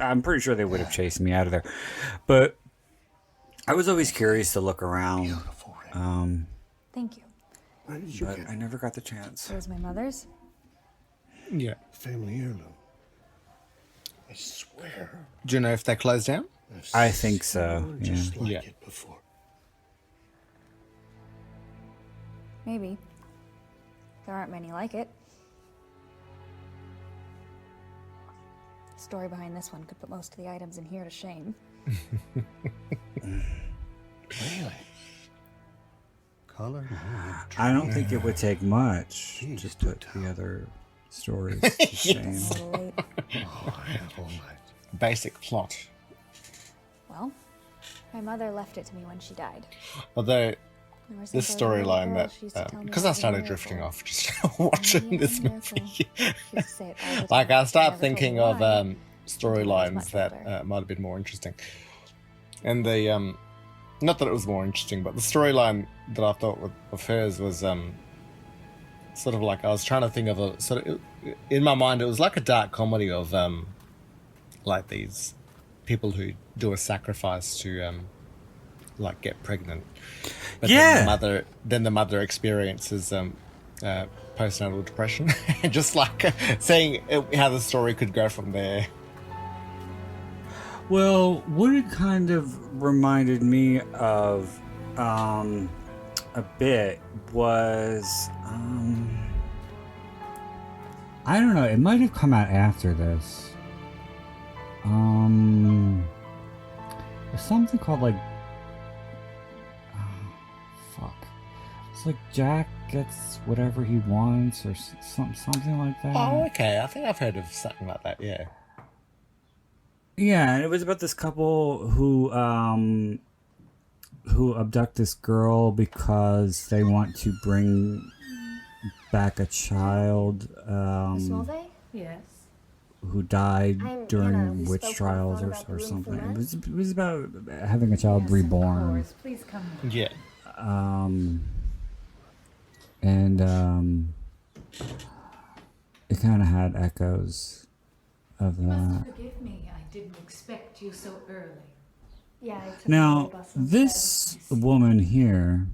I'm pretty sure they would have chased me out of there. But I was always curious to look around. Thank you. But I never got the chance. It was my mother's. Yeah. family heirloom. I swear. Do you know if they closed down? I think so. Yeah. Just like Yeah. it before. Maybe. There aren't many like it. The story behind this one could put most of the items in here to shame. Really? Color? I don't think it would take much to put the other stories to shame. Basic plot. Well, my mother left it to me when she died. Although Ever since this I was a little storyline girl, she used to that tell me because it I was a started miracle. drifting off just watching this movie. She used to say it all the Like time. I start Never told thinking me of why. storylines much that older. might have been more interesting, and the not that it was more interesting, but the storyline that I thought of hers was sort of like I was trying to think of a sort of in my mind it was like a dark comedy of like these people who do a sacrifice to like get pregnant, but Yeah. then the mother experiences postnatal depression, just like seeing how the story could go from there. Well, what it kind of reminded me of a bit was I don't know, it might have come out after this. There's something called like fuck. It's like Jack gets whatever he wants or something like that. Oh, okay. I think I've heard of something like that, yeah. Yeah, and it was about this couple who abduct this girl because they want to bring back a child Yes. who died I'm during Anna. We witch spoke on trials phone or about the room something. for It was about having a child reborn. Of course. Please come in. Yeah. And it kind of had echoes of that. Forgive me, I didn't expect you so early. Yeah, I took Now, the bus this woman here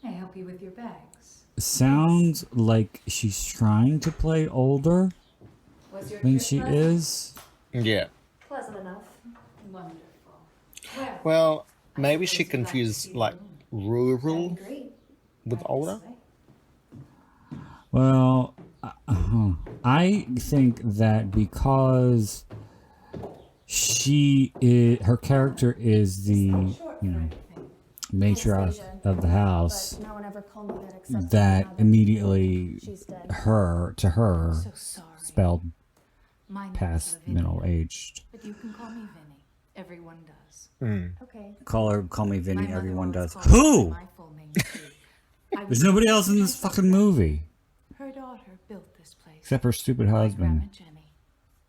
May I help you with your bags? sounds like she's trying to play older Was your than trip she pleasant? is. Yeah. Pleasant enough. Wonderful. Well, maybe she confused like rural with older. Well, I think that because her character is the, matriarch of the house, But no one ever called me that except that my mother. immediately She's dead. to her spelled My past middle aged. But you can call me Vinny. Everyone does. Okay. Call me Vinny. My mother Everyone always does. called me Who? by my full name, too. There's nobody else in this fucking movie Her daughter built this place. except her stupid husband.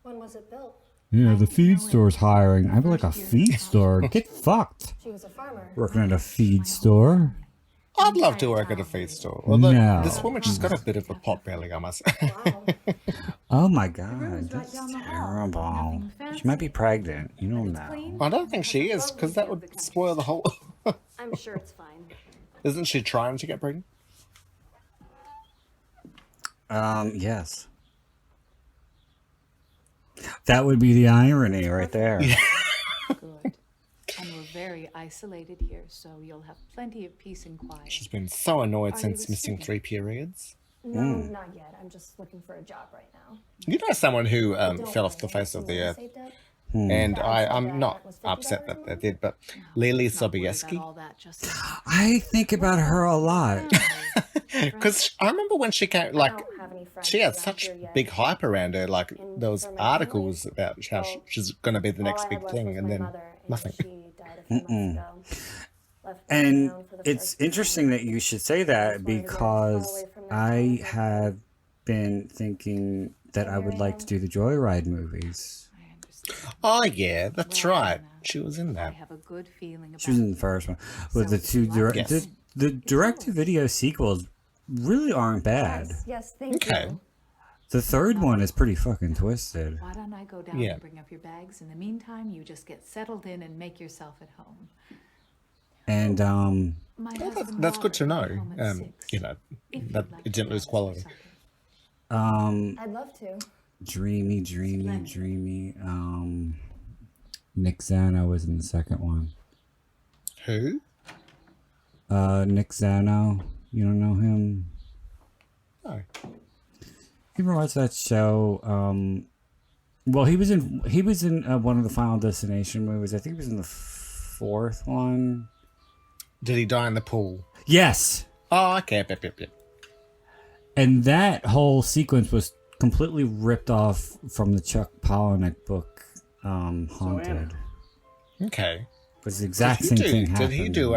When was it built? Yeah, the feed store's hiring. I'd be like, a feed store? Get fucked. She was a farmer. Working at a feed store? I'd love to work at a feed store. Although No. this woman, she's got a bit of a pot belly, I must say. Oh my god, that's terrible. She might be pregnant. You don't know. I don't think she is, because that would spoil the whole... I'm sure it's fine. Isn't she trying to get pregnant? Yes. That would be the irony right there. Good. And we're very isolated here, so you'll have plenty of peace and quiet. She's been so annoyed Are you since a missing student? 3 periods. No, not yet. I'm just looking for a job right now. You know someone who Don't fell off the worry, face of the earth, saved up. and That I'm that not was upset $50 that they did, but Lily Sobieski, All that just I think about her a lot. because I remember when she came, like, I don't have any friends she had around such here yet. big hype around her, like And those for my articles family, about how well, she's going to be the all next I big had left thing, was and my then mother, and nothing. She died a few months ago. Left me And alone for the it's first time. interesting that you should say that because I have been thinking that I would like to do the Joyride movies. Oh yeah, that's right. She was in I that. have a good feeling about She was in the first one. But the two the direct-to-video sequels really aren't bad. Yes, thank Okay. you. The third one is pretty fucking twisted. Why don't I go down Yeah. and bring up your bags? In the meantime, you just get settled in and make yourself at home. And My Well, husband that's good to know. Robert will be home at 6. You know, If that you'd like it to didn't lose grab quality. some supper. I'd love to. dreamy. Nick Zano was in the second one. Who? Nick Zano. You don't know him? No. You ever watch that show? Well, he was in one of the Final Destination movies. I think he was in the fourth one. Did he die in the pool? Yes. Oh, okay. Yep. And that whole sequence was completely ripped off from the Chuck Palahniuk book, Haunted. Okay. It was the exact same thing happened. Did he do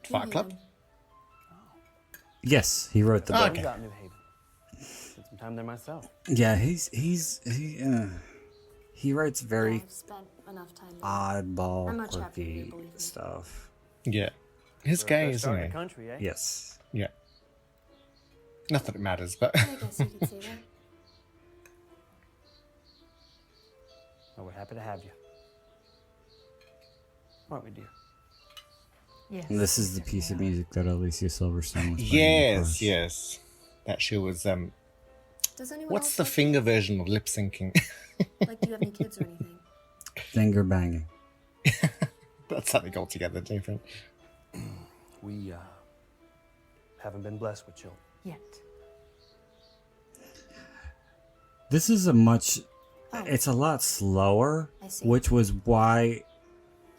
Fight Club? Yes, he wrote the book. Okay. Out in New Haven. Spent some time there myself. Yeah, he writes very I've spent enough time there. oddball, I'm much happier you quirky believe me. stuff. Yeah. He's For a gay, fresh start in isn't the he? country, eh? Yes. Yeah. Not that it matters, but I guess you could say that. Well, we're happy to have you. Aren't we, dear? Yes. And this is the piece of music that Alicia Silverstone was playing, of course. yes. That she was Does anyone what's else the like finger version of lip syncing? Like, do you have any kids or anything? Finger banging. That's something altogether different. We haven't been blessed with children. Yet. This is it's a lot slower, which was why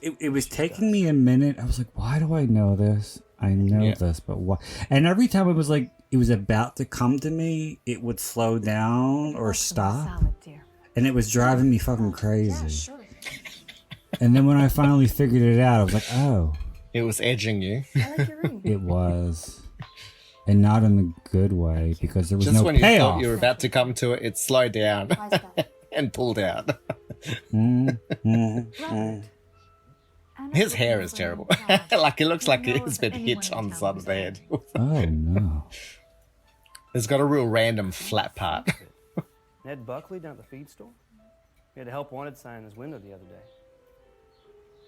it was taking me a minute. I was like, why do I know this? I know this, but why? And every time it was like, it was about to come to me, it would slow down or stop. And it was driving me fucking crazy. And then when I finally figured it out, I was like, oh. It was edging you. I like your ring. It was. And not in the good way, because there was Just no when you payoff. thought you were about to come to it, it slowed down and pulled out. His hair is terrible. Like, it looks like it's been hit on the side of the head. Oh, no. It's got a real random flat part. Ned Buckley down at the feed store? He had a help wanted sign in his window the other day.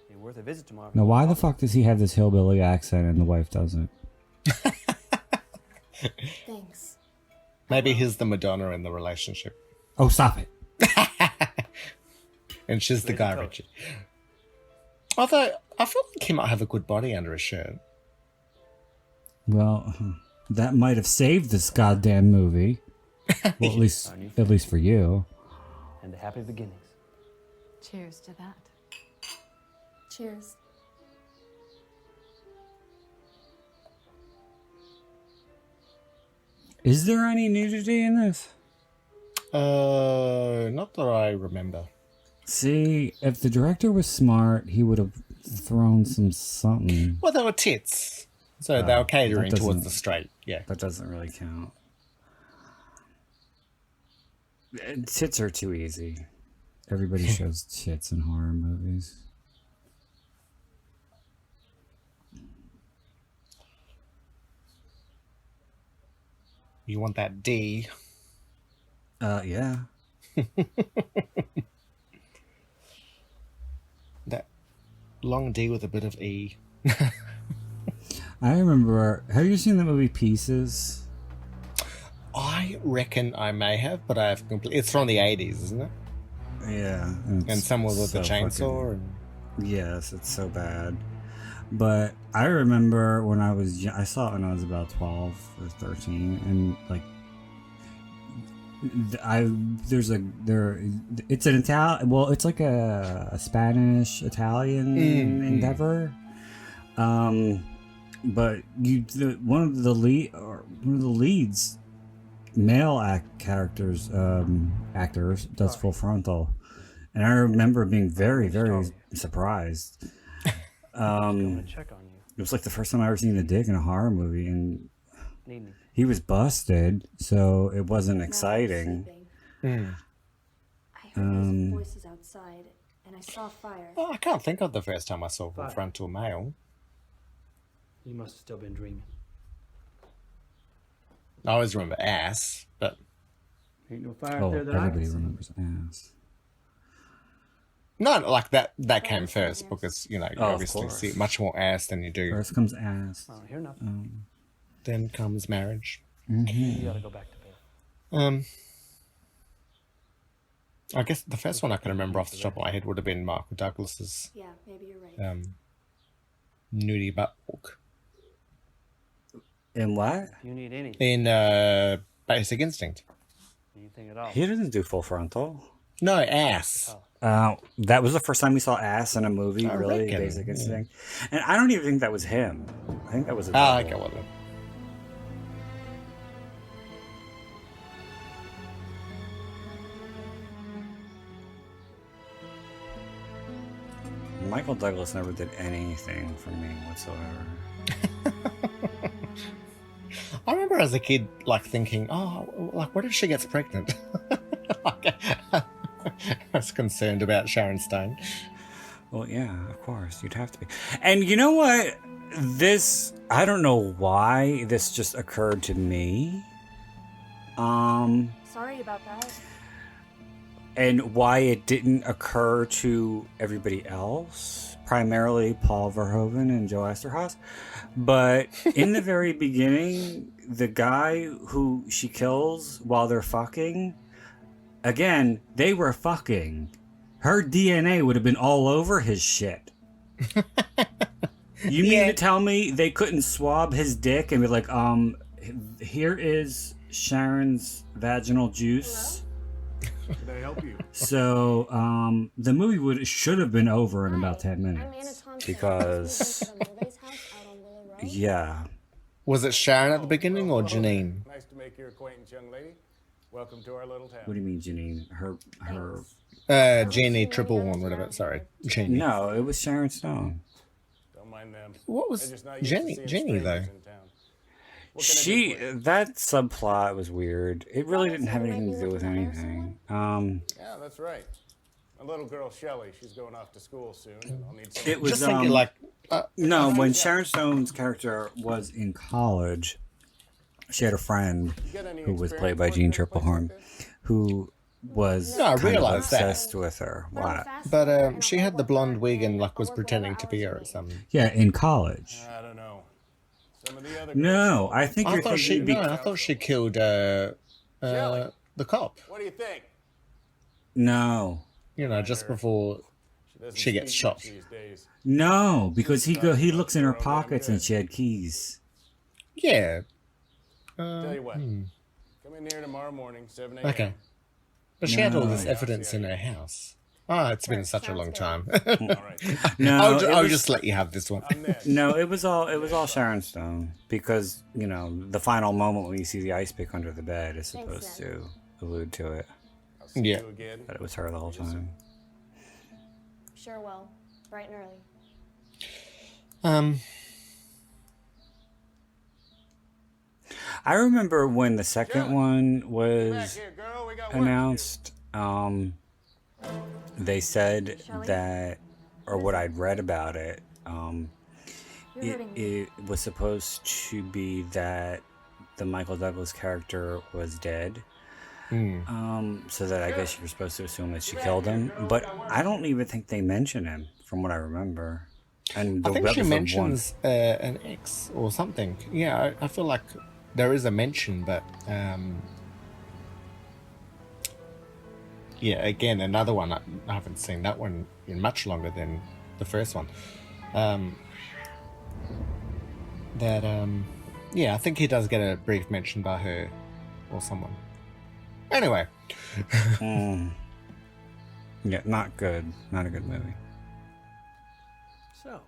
Be worth a visit tomorrow. Now, why the fuck does he have this hillbilly accent and the wife doesn't? Thanks. Maybe he's the Madonna in the relationship. Oh, stop it. And she's the guy, Richard. Although, I feel like he might have a good body under his shirt. Well, that might have saved this goddamn movie. Well, at least for you. And a happy beginnings. Cheers to that. Cheers. Is there any nudity in this? Not that I remember. See, if the director was smart, he would have thrown something. Well, they were tits. So they were catering towards the straight. Yeah. That doesn't really count. Tits are too easy. Everybody shows tits in horror movies. You want that D? Yeah. That long D with a bit of E. I remember. Have you seen the movie Pieces? I reckon I may have, but I have completely. It's from the 80s, isn't it? Yeah. And someone with a chainsaw. Yes, it's so bad. But I remember when I was I saw it when I was about 12 or 13, and like it's an Italian, well, it's like a Spanish Italian endeavor. But one of the leads male actors does full frontal, and I remember being very, very surprised. It was like the first time I ever seen a dick in a horror movie, and he was busted, so it wasn't exciting. I heard these voices outside, and I saw fire. Well, I can't think of the first time I saw full frontal male. You must have still been dreaming. I always remember ass, but ain't no fire out there that I can everybody see. remembers ass. no, like that came first because you know you Oh, of obviously course. see much more ass than you do. First comes ass. I don't hear nothing. Then comes marriage. You gotta go back to bed. I guess the first one I can remember off the top of my head would have been Michael Douglas's Yeah, maybe you're right. nudie butt walk In what? You need anything. in Basic Instinct. Anything at all. He didn't do full frontal. No, ass. That was the first time we saw ass in a movie, I really, reckon, Basic Instinct. And I don't even think that was him. I think that was a Ah, double. okay, well then. Michael Douglas never did anything for me whatsoever. I remember as a kid, like thinking, "Oh, like what if she gets pregnant?" Like, I was concerned about Sharon Stone. Well, yeah, of course, you'd have to be. And you know what? I don't know why this just occurred to me. Sorry about that. And why it didn't occur to everybody else, primarily Paul Verhoeven and Joe Esterhaus. But in the very beginning, the guy who she kills while they're fucking, again, they were fucking. Her DNA would have been all over his shit. You mean to tell me they couldn't swab his dick and be like, here is Sharon's vaginal juice? Can I help you? So, the movie should have been over in about 10 minutes. Because, yeah. Was it Sharon at the beginning or Janine? Nice to make your acquaintance, young lady. Welcome to our little town. What do you mean, Janine? Her. Jeannie Triplehorn, whatever. Sorry, Jeannie. No, it was Sharon Stone. Don't mind them. What was Jenny though? That subplot was weird. It really didn't have anything to do with anything. Yeah, that's right. My little girl Shelley, she's going off to school soon. And I'll need It was no, when Sharon Stone's character was in college, she had a friend who was played by Jeanne Tripplehorn, who was kind of obsessed with her. What? But she had the blonde wig and was pretending to be her or something. Yeah, in college. I don't know. Some of the other No, I think you're thinking. I thought she killed the cop. What do you think? No. Just before she gets shot. No, because he looks in her pockets and she had keys. Yeah. Tell you what. Come in here tomorrow morning, 7 a.m. Okay. But she had all this evidence in her house. Oh, it's been such a long time. No, I'll just let you have this one. No, it was all Sharon Stone because the final moment when you see the ice pick under the bed is supposed to allude to it. Yeah, that it was her the whole time. Sure will, bright and early. I remember when the second one was announced, they said that, or what I'd read about it, it was supposed to be that the Michael Douglas character was dead. So that I guess you're supposed to assume that she killed him. But I don't even think they mention him, from what I remember. And I think she mentions an ex or something. Yeah, I feel like there is a mention, but yeah, again, another one. I haven't seen that one in much longer than the first one. Yeah, I think he does get a brief mention by her or someone. Anyway. Yeah, not good. Not a good movie. So,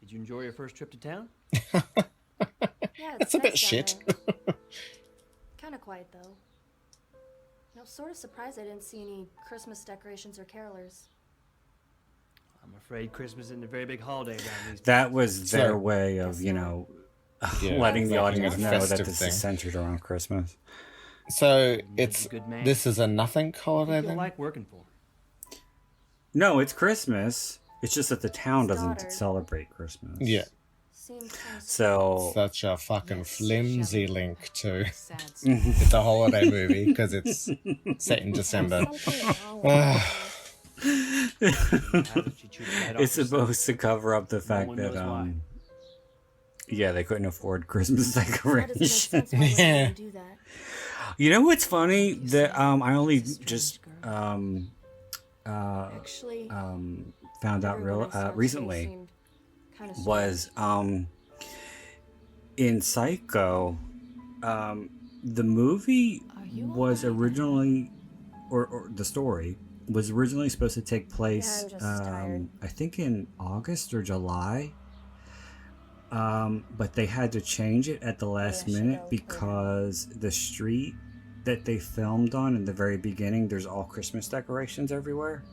did you enjoy your first trip to town? Yeah, it's a bit shit. Kind of quiet though. Sort of surprised I didn't see any Christmas decorations or carolers. I'm afraid Christmas isn't a very big holiday around these days. That was their way of, letting the audience know that this is centered around Christmas. So this is a nothing holiday then? Like working for? No, it's Christmas. It's just that the town doesn't celebrate Christmas. Yeah. So such a fucking flimsy link to it's a holiday movie because it's set in December. It's supposed to cover up the fact that they couldn't afford Christmas decorations. Yeah. You know what's funny? That I only just found out recently was in Psycho, the movie was originally, or the story was originally supposed to take place, I think in August or July. But they had to change it at the last minute because the street that they filmed on in the very beginning, there's all Christmas decorations everywhere.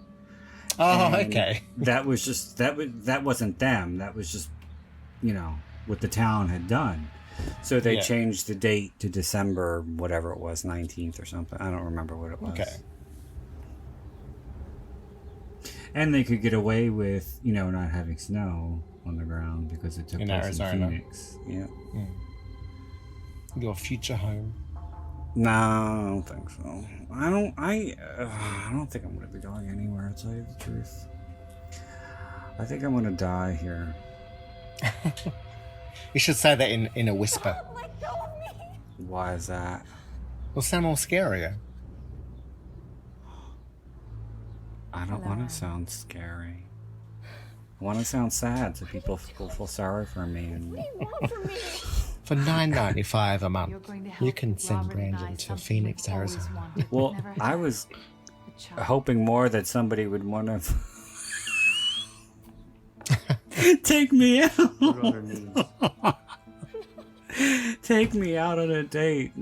Oh, okay. That was just that wasn't them. That was just what the town had done. So they changed the date to December, whatever it was, 19th or something. I don't remember what it was. Okay. And they could get away with not having snow on the ground because it took place in Phoenix. Yeah. Your future home. No, I don't think so. I don't think I'm gonna be going anywhere, to tell you the truth. I think I'm gonna die here. You should say that in a whisper. Let go of me! Why is that? Will sound more scarier. I don't want to sound scary. I want to sound sad so people will feel sorry for me. And For $9.95 a month, you can send Brandon to Phoenix, Arizona. Well, I was hoping more that somebody would want to take me out. Take me out on a date.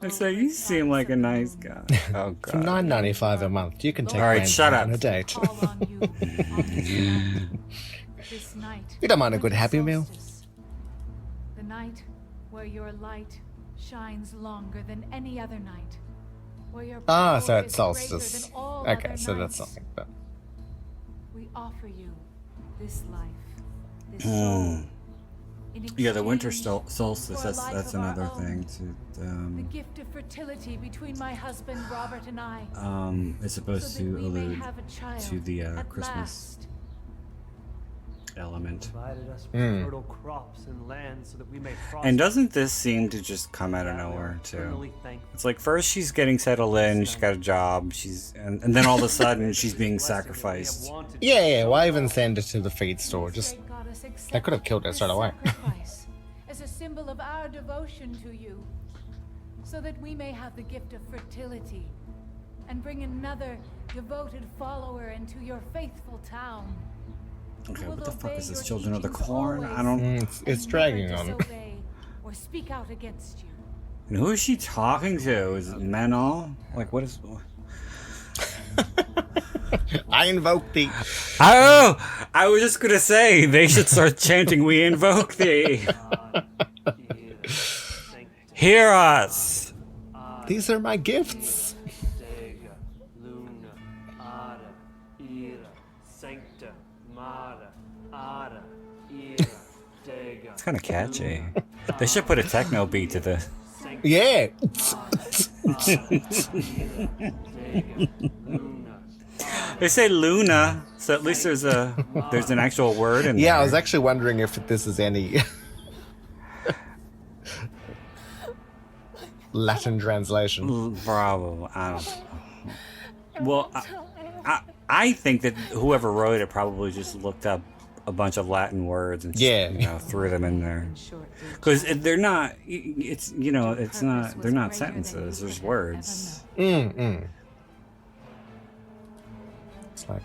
I say, you seem like a nice guy. Oh, God. For $9.95 a month, you can take All right, Brandon shut up. on a date. This night, You don't mind a good Happy Meal? the night where your light shines longer than any other night. Where your Ah, power so is it's greater solstice. than all Okay, other so that's nights. something. But We offer you this life, this Hmm. soul. In Yeah, the winter exchange solstice, for a that's life of our another own. thing. The gift of fertility between my husband Robert and I. It's supposed so that to we may allude have a child to the at Christmas last. element. Provided us with Mm. fertile crops and land so that we may prosper. And doesn't this seem to just come out of nowhere too? eternally thankful. It's like first she's getting settled in, she's got a job, and then all of a sudden she's being sacrificed. yeah, why even send it to the feed store? Just they could have killed her straight away. Sacrifice as a symbol of our devotion to you, so that we may have the gift of fertility and bring another devoted follower into your faithful town. Okay, Who will what the fuck obey is this? your Children of the teachings Corn? I always don't. It's and dragging never on. disobey or speak out against you. And who is she talking to? Is it men all? Like what is? I invoke thee. Oh, I was just gonna say they should start chanting, "We invoke thee." Hear us. These are my gifts. Dega, Luna, Ara, Ira, Sancta, Mara, Ara, Ira, Dega. It's kind of catchy. They should put a techno beat to this. Yeah. They say Luna, so at least there's an actual word in there. Yeah, I was actually wondering if this is any Latin translation. Probably. I don't know. Well, I think that whoever wrote it probably just looked up a bunch of Latin words and just, threw them in there. Because they're not. It's it's not. They're not sentences. There's words. It's like,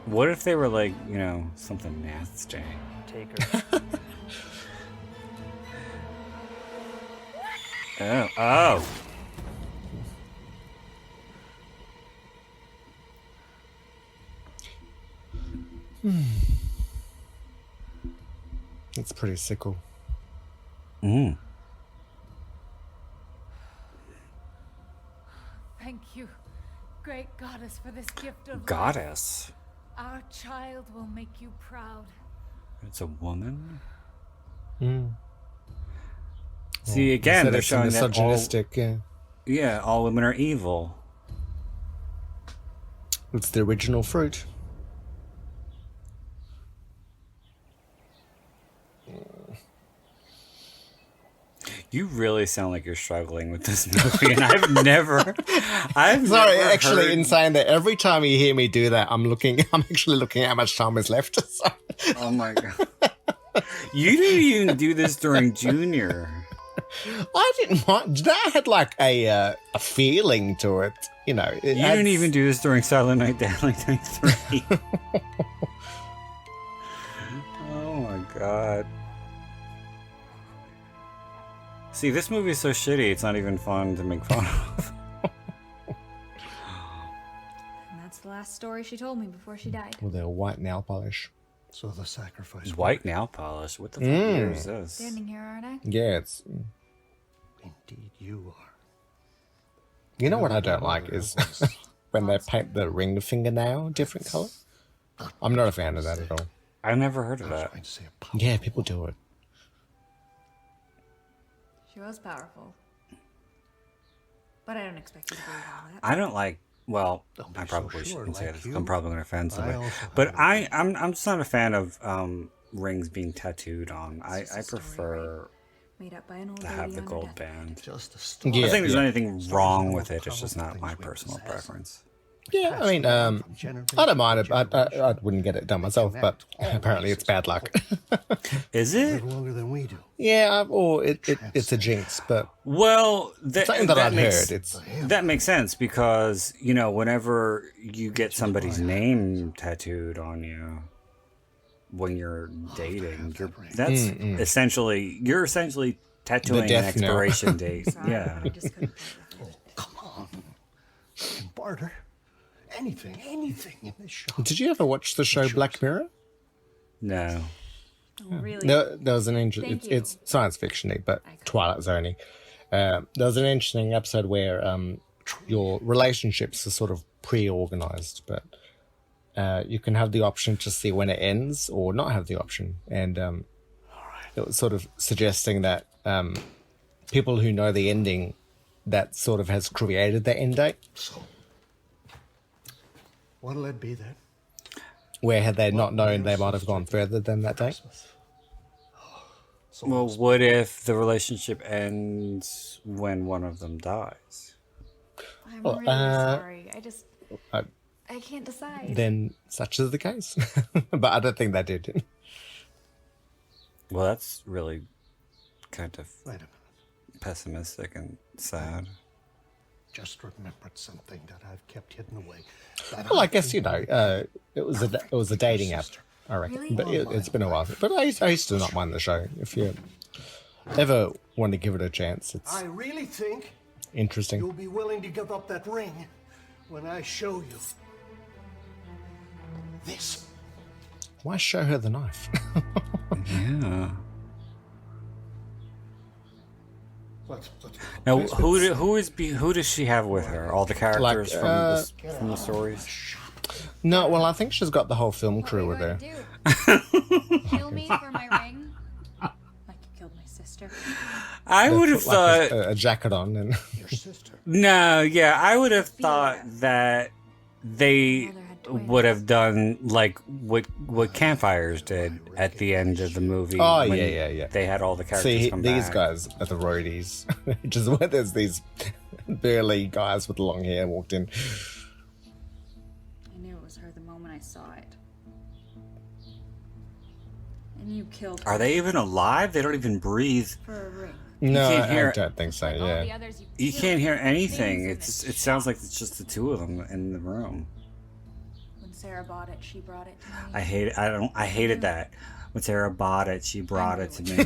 what if they were like something nasty? Take her. Oh. it's pretty sickle. Thank you, great goddess, for this gift of Goddess. life. Our child will make you proud. It's a woman. Mm. See, again, Instead they're it's showing that all, misogynistic. Yeah, all women are evil. it's the original fruit. You really sound like you're struggling with this movie, and I've never Sorry, actually, heard... in saying that, every time you hear me do that, I'm actually looking at how much time is left. So. Oh my god! You didn't even do this during Junior. I didn't want. That had like a feeling to it, you know. You didn't even do this during Silent Night, Deadly Night 3. Oh my god! See, this movie is so shitty; it's not even fun to make fun of. And that's the last story she told me before she died. With a white nail polish. So the sacrifice. White nail polish. What the fuck year is this? Standing here, aren't I? Yeah, it's. Indeed, you are. You know what I don't like is when they paint the ring fingernail different color. I'm not a fan of that at all. I never heard of that. Yeah, people do it. She was powerful. But I don't expect you to believe all that. I don't like. Well, I probably shouldn't say this. I'm probably going to offend somebody. But I'm just not a fan of rings being tattooed on. I prefer Made up by an old to lady have the on her gold deathbed. band. Just a I story. don't think there's Yeah. anything wrong with it. It's just not my personal preference. Yeah, I mean, I don't mind it. I wouldn't get it done myself, but apparently it's bad luck. Is it? Longer than we do. Yeah, or it's a jinx, but Well, something that I've heard. It's that makes sense because whenever you get somebody's name tattooed on you when you're dating, that's essentially tattooing an death knell. expiration date. Yeah. Come on. You can barter anything in this shop. Did you ever watch the show Black Mirror? No. Oh, really? There was an Thank you. it's science fiction-y, but Twilight Zone-y. There was an interesting episode where your relationships are sort of pre-organized, but you can have the option to see when it ends or not have the option. And it was sort of suggesting that people who know the ending, that sort of has created the end date. So, what'll it be then? Where had they not known, they might have gone further than that date. Well, what if the relationship ends when one of them dies? I'm Well, really sorry. I- I can't decide. Then such is the case. But I don't think they did. Well, that's really kind of Wait a minute. pessimistic and sad. Just remembered something that I've kept hidden away. Well, I guess it was a dating app, I reckon. Really? But it's been a while. But I used to not mind the show. If you ever want to give it a chance, it's I really think interesting. you'll be willing to give up that ring when I show you this. Why show her the knife? Yeah. Let's Now, who does she have with her? All the characters from the stories? No, well, I think she's got the whole film crew with her. Kill me for my ring? Like you killed my sister. I would have thought a jacket on and your sister. No, yeah, I would have thought that they would have done like what Campfires did at the end of the movie. Oh, when yeah. They had all the characters See, come these back. guys are the roadies. Just where there's these burly guys with long hair walked in. I knew it was her the moment I saw it. And you killed her. Are they even alive? They don't even breathe. For a ring. No, can't hear I don't think so. All the Yeah, others You killed. can't hear anything. Things in It sounds like it's just the two of them in the room. When Sarah bought it, she brought it to me. I hated that. When Sarah bought it, she brought it to me.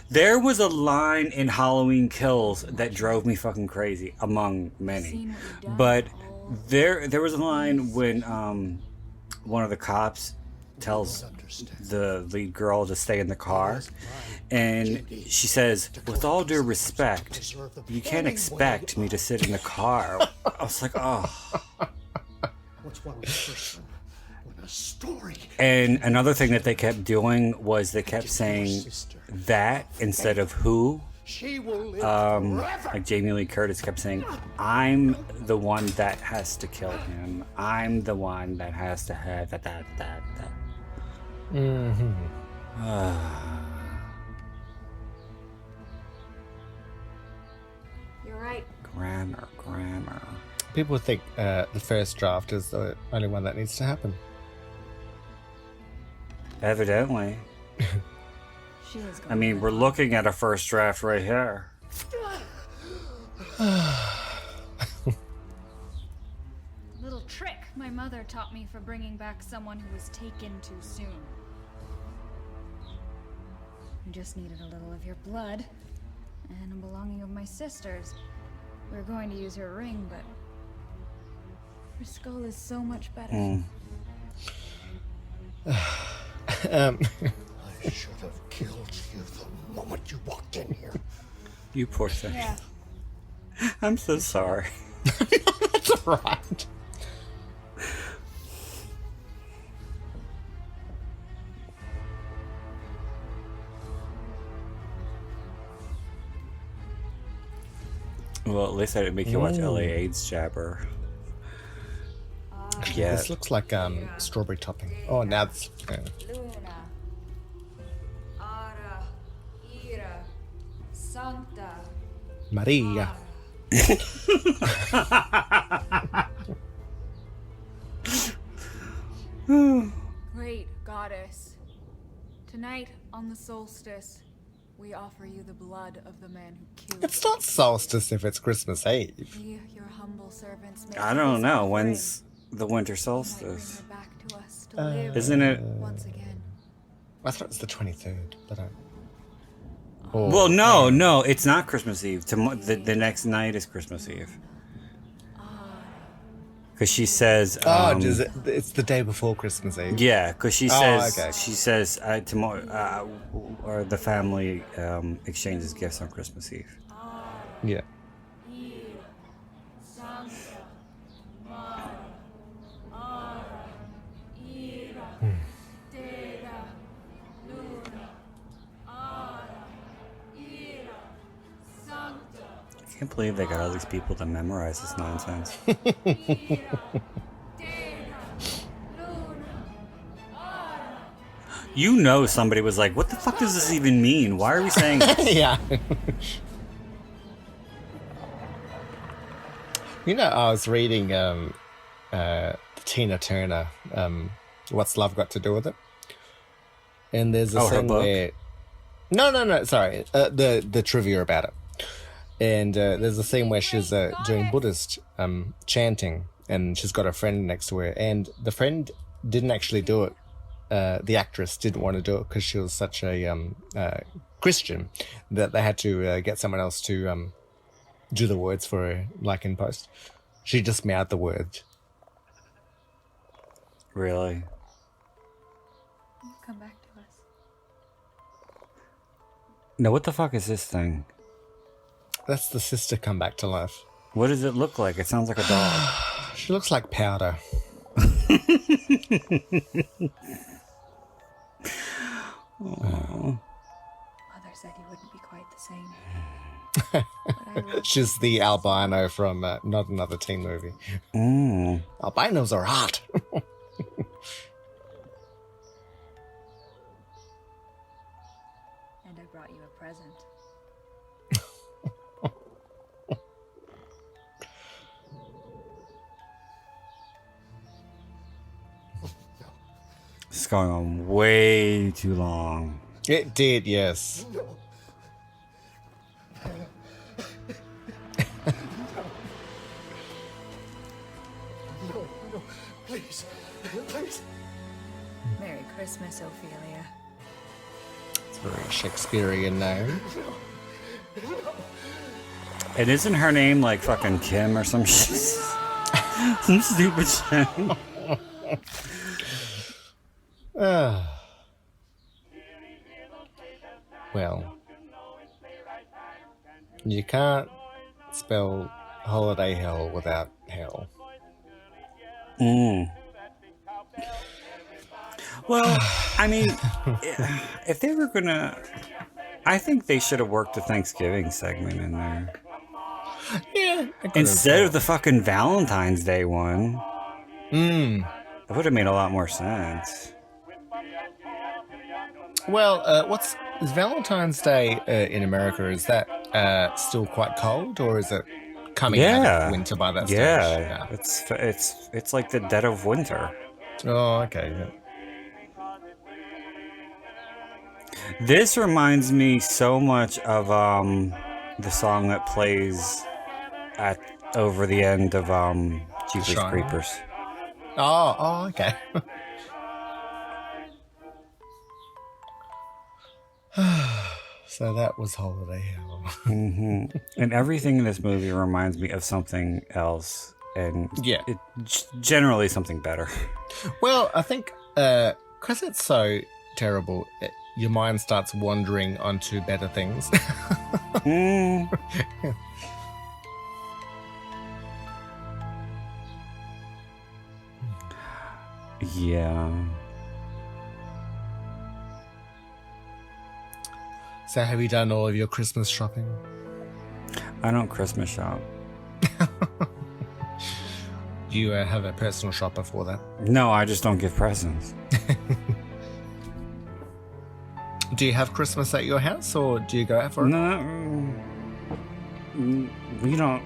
There was a line in Halloween Kills that drove me fucking crazy, among many. But there was a line when one of the cops tells the lead girl to stay in the car, and she says, "With all due respect, you can't expect me to sit in the car." I was like, oh. What's one person with a story? And another thing that they kept doing was they kept saying that instead of who. She will live forever. Like Jamie Lee Curtis kept saying, "I'm the one that has to kill him. I'm the one that has to have that." Mm-hmm. You're right. Grammar. people think the first draft is the only one that needs to happen. Evidently. She is I mean, we're looking at a first draft right here. Little trick my mother taught me for bringing back someone who was taken too soon. We just needed a little of your blood and a belonging of my sister's. We were going to use her ring, but her skull is so much better. I should have killed you the moment you walked in here. You poor thing. Yeah. I'm so sorry. That's alright. Well, at least I didn't make you watch LA AIDS Jabber. Yeah. This looks like strawberry topping. Oh, now it's... Luna. Ara. Sancta. Maria. Great goddess. Tonight, on the solstice, we offer you the blood of the man who killed It's not solstice if it's Christmas Eve. We, your humble servants, make I don't this know. offering. When's the winter You might bring solstice? her back to us to live Isn't it? once again. I thought it was the 23rd, but I... Well, no, it's not Christmas Eve. The next night is Christmas Eve. Because she says, it's the day before Christmas Eve. yeah, because she Oh, says, okay. she says tomorrow, or the family exchanges gifts on Christmas Eve. Yeah. I can't believe they got all these people to memorize this nonsense. You know, somebody was like, "What the fuck does this even mean? Why are we saying this?" Yeah. You know, I was reading Tina Turner, What's Love Got to Do with It? And there's a her scene book? where... No, sorry. The trivia about it. And there's a scene where she's doing Buddhist chanting, and she's got a friend next to her, and the friend didn't actually do it. The actress didn't want to do it because she was such a Christian that they had to get someone else to do the words for her, like in post. She just mouthed the words. Really? Come back to us. No, what the fuck is this thing? That's the sister come back to life. What does it look like? It sounds like a dog. She looks like powder. Oh. Mother said you wouldn't be quite the same. She's the albino from Not Another Teen Movie. Mm. Albinos are hot. And I brought you a present. This is going on way too long. It did, yes. No, please, please. Merry Christmas, Ophelia. It's a very Shakespearean name. And isn't her name like fucking Kim or some shit? Some stupid shit. Well, you can't spell holiday hell without hell. Mm. Well, I mean, if they were gonna, I think they should have worked the Thanksgiving segment in there. Yeah. Instead of the fucking Valentine's Day one. Mm. It would have made a lot more sense. Well, is Valentine's Day in America? Is that still quite cold, or is it coming out of winter by that stage? Yeah, it's like the dead of winter. Oh, okay. Yeah. This reminds me so much of the song that plays over the end of Jeepers Creepers. Oh, okay. So that was holiday hell. Mm-hmm. And everything in this movie reminds me of something else, and yeah, generally something better. Well, I think because it's so terrible, your mind starts wandering onto better things. Yeah. So have you done all of your Christmas shopping? I don't Christmas shop. Do you have a personal shopper for that? No, I just don't give presents. Do you have Christmas at your house, or do you go out for it? No, we don't.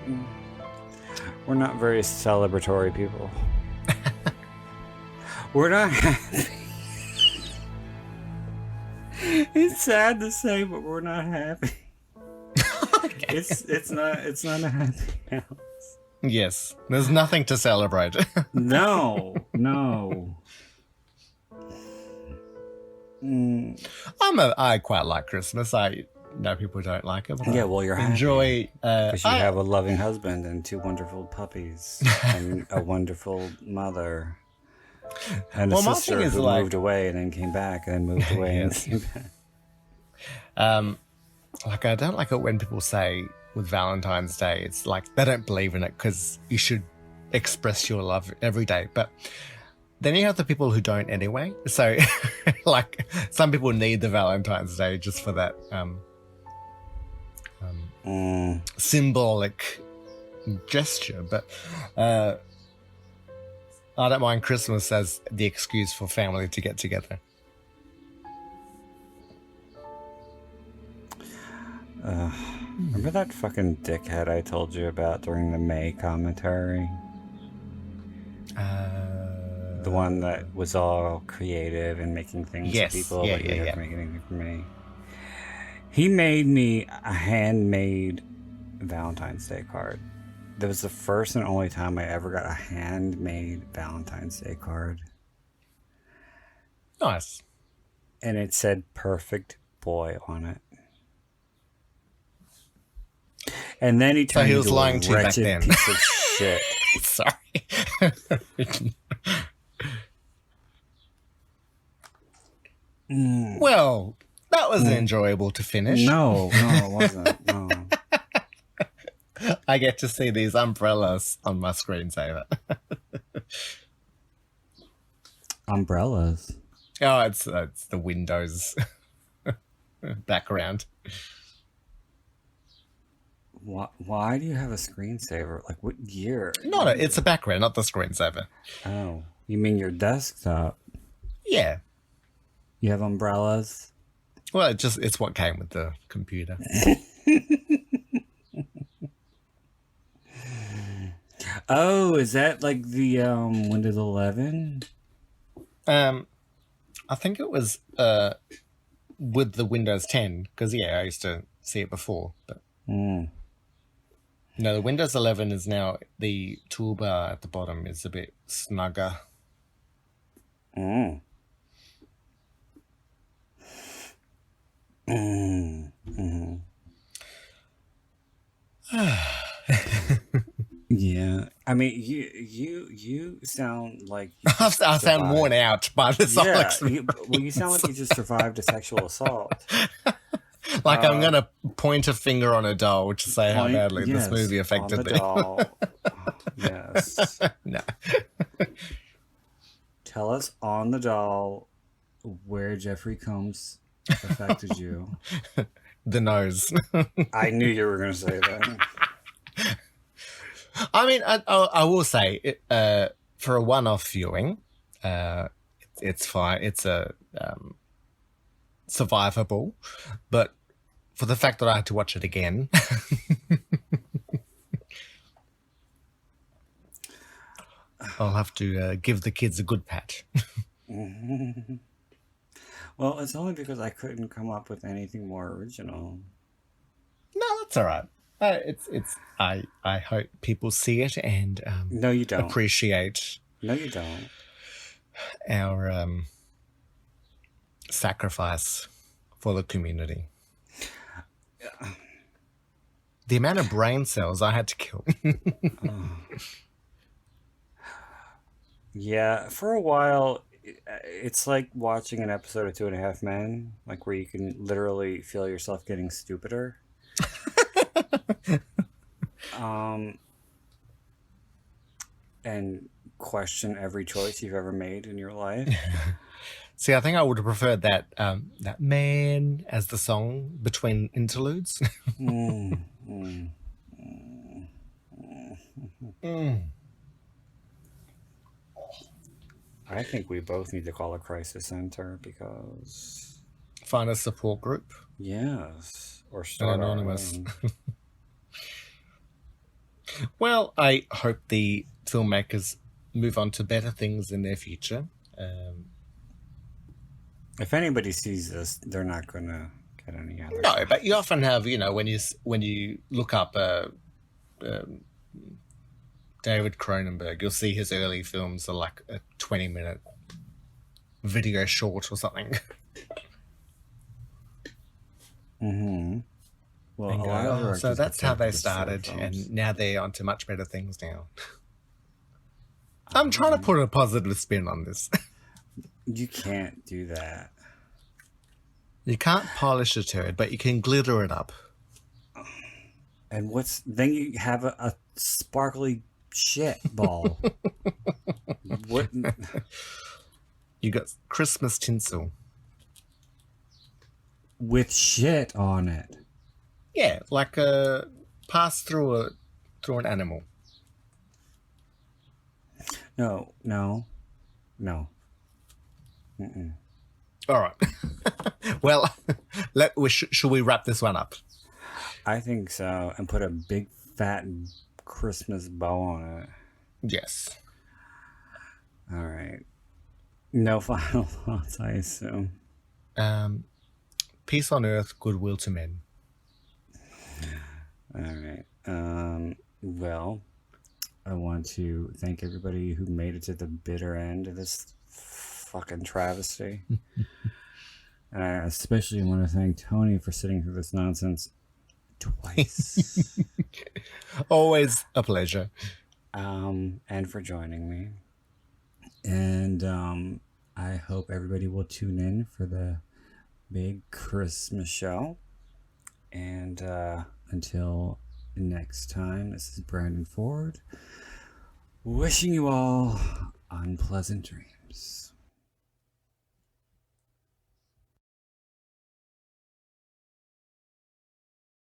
We're not very celebratory people. We're not happy. It's sad to say, but we're not happy. Okay. It's not a happy house. Yes, there's nothing to celebrate. No. I quite like Christmas. I know people don't like it, but yeah, well, you're enjoy because you have a loving husband and 2 wonderful puppies and a wonderful mother and a sister who moved away and then came back and then moved away and came back. Like, I don't like it when people say with Valentine's Day, it's like they don't believe in it because you should express your love every day, but then you have the people who don't anyway. So, like, some people need the Valentine's Day just for that symbolic gesture. But I don't mind Christmas as the excuse for family to get together. Remember that fucking dickhead I told you about during the May commentary? The one that was all creative and making things for people, but he didn't make anything for me. He made me a handmade Valentine's Day card. That was the first and only time I ever got a handmade Valentine's Day card. Nice. And it said "Perfect Boy" on it. And then he turned into a wretched piece of shit. Sorry. Well, that was enjoyable to finish. No, it wasn't. No. I get to see these umbrellas on my screensaver. Umbrellas? Oh, it's the Windows background. Why do you have a screensaver? Like, what year? No, it's a background, not the screensaver. Oh, you mean your desktop? Yeah. You have umbrellas? Well, it's what came with the computer. Oh, is that like the Windows 11? I think it was with the Windows 10, because I used to see it before. But no, the Windows 11 is now, the toolbar at the bottom is a bit snugger. Yeah, I mean, you sound like I sound worn out by this. Yeah, you sound like you just survived a sexual assault. Like I'm gonna point a finger on a doll to say how badly this movie affected on the me. doll. Yes. No. Tell us on the doll where Jeffrey Combs affected you. The nose. I knew you were going to say that. I mean, I will say, for a one-off viewing, it's fine. It's survivable, but for the fact that I had to watch it again, I'll have to give the kids a good pat. Well, it's only because I couldn't come up with anything more original. No, that's all right. I hope people see it and no, you don't appreciate. No, you don't. Our sacrifice for the community. The amount of brain cells I had to kill. Yeah, for a while, it's like watching an episode of 2.5 Men, like where you can literally feel yourself getting stupider. And question every choice you've ever made in your life. See, I think I would have preferred that that man as the song between interludes. I think we both need to call a crisis center because find a support group. Yes, or An start our anonymous. own. Well, I hope the filmmakers move on to better things in their future. If anybody sees this, they're not gonna get any other. No, but you often have, when you look up David Cronenberg, you'll see his early films are like a 20-minute video short or something. Mm-hmm. Well, And a go, lot of "Oh, directors so that's get how paid they for the short started, films. and now they're onto much better things now. I'm trying to put a positive spin on this. You can't do that. You can't polish a turd, but you can glitter it up. And then you have a sparkly shit ball. What? You got Christmas tinsel. With shit on it. Yeah, like pass through an animal. No. Mm-mm. All right. Well, should we wrap this one up? I think so. And put a big fat Christmas bow on it. Yes. All right. No final thoughts, I assume. Peace on earth, goodwill to men. All right. Well, I want to thank everybody who made it to the bitter end of this fucking travesty. And I especially want to thank Tony for sitting through this nonsense twice. Always a pleasure. And for joining me. And I hope everybody will tune in for the big Christmas show. And until next time, this is Brandon Ford, wishing you all unpleasant dreams.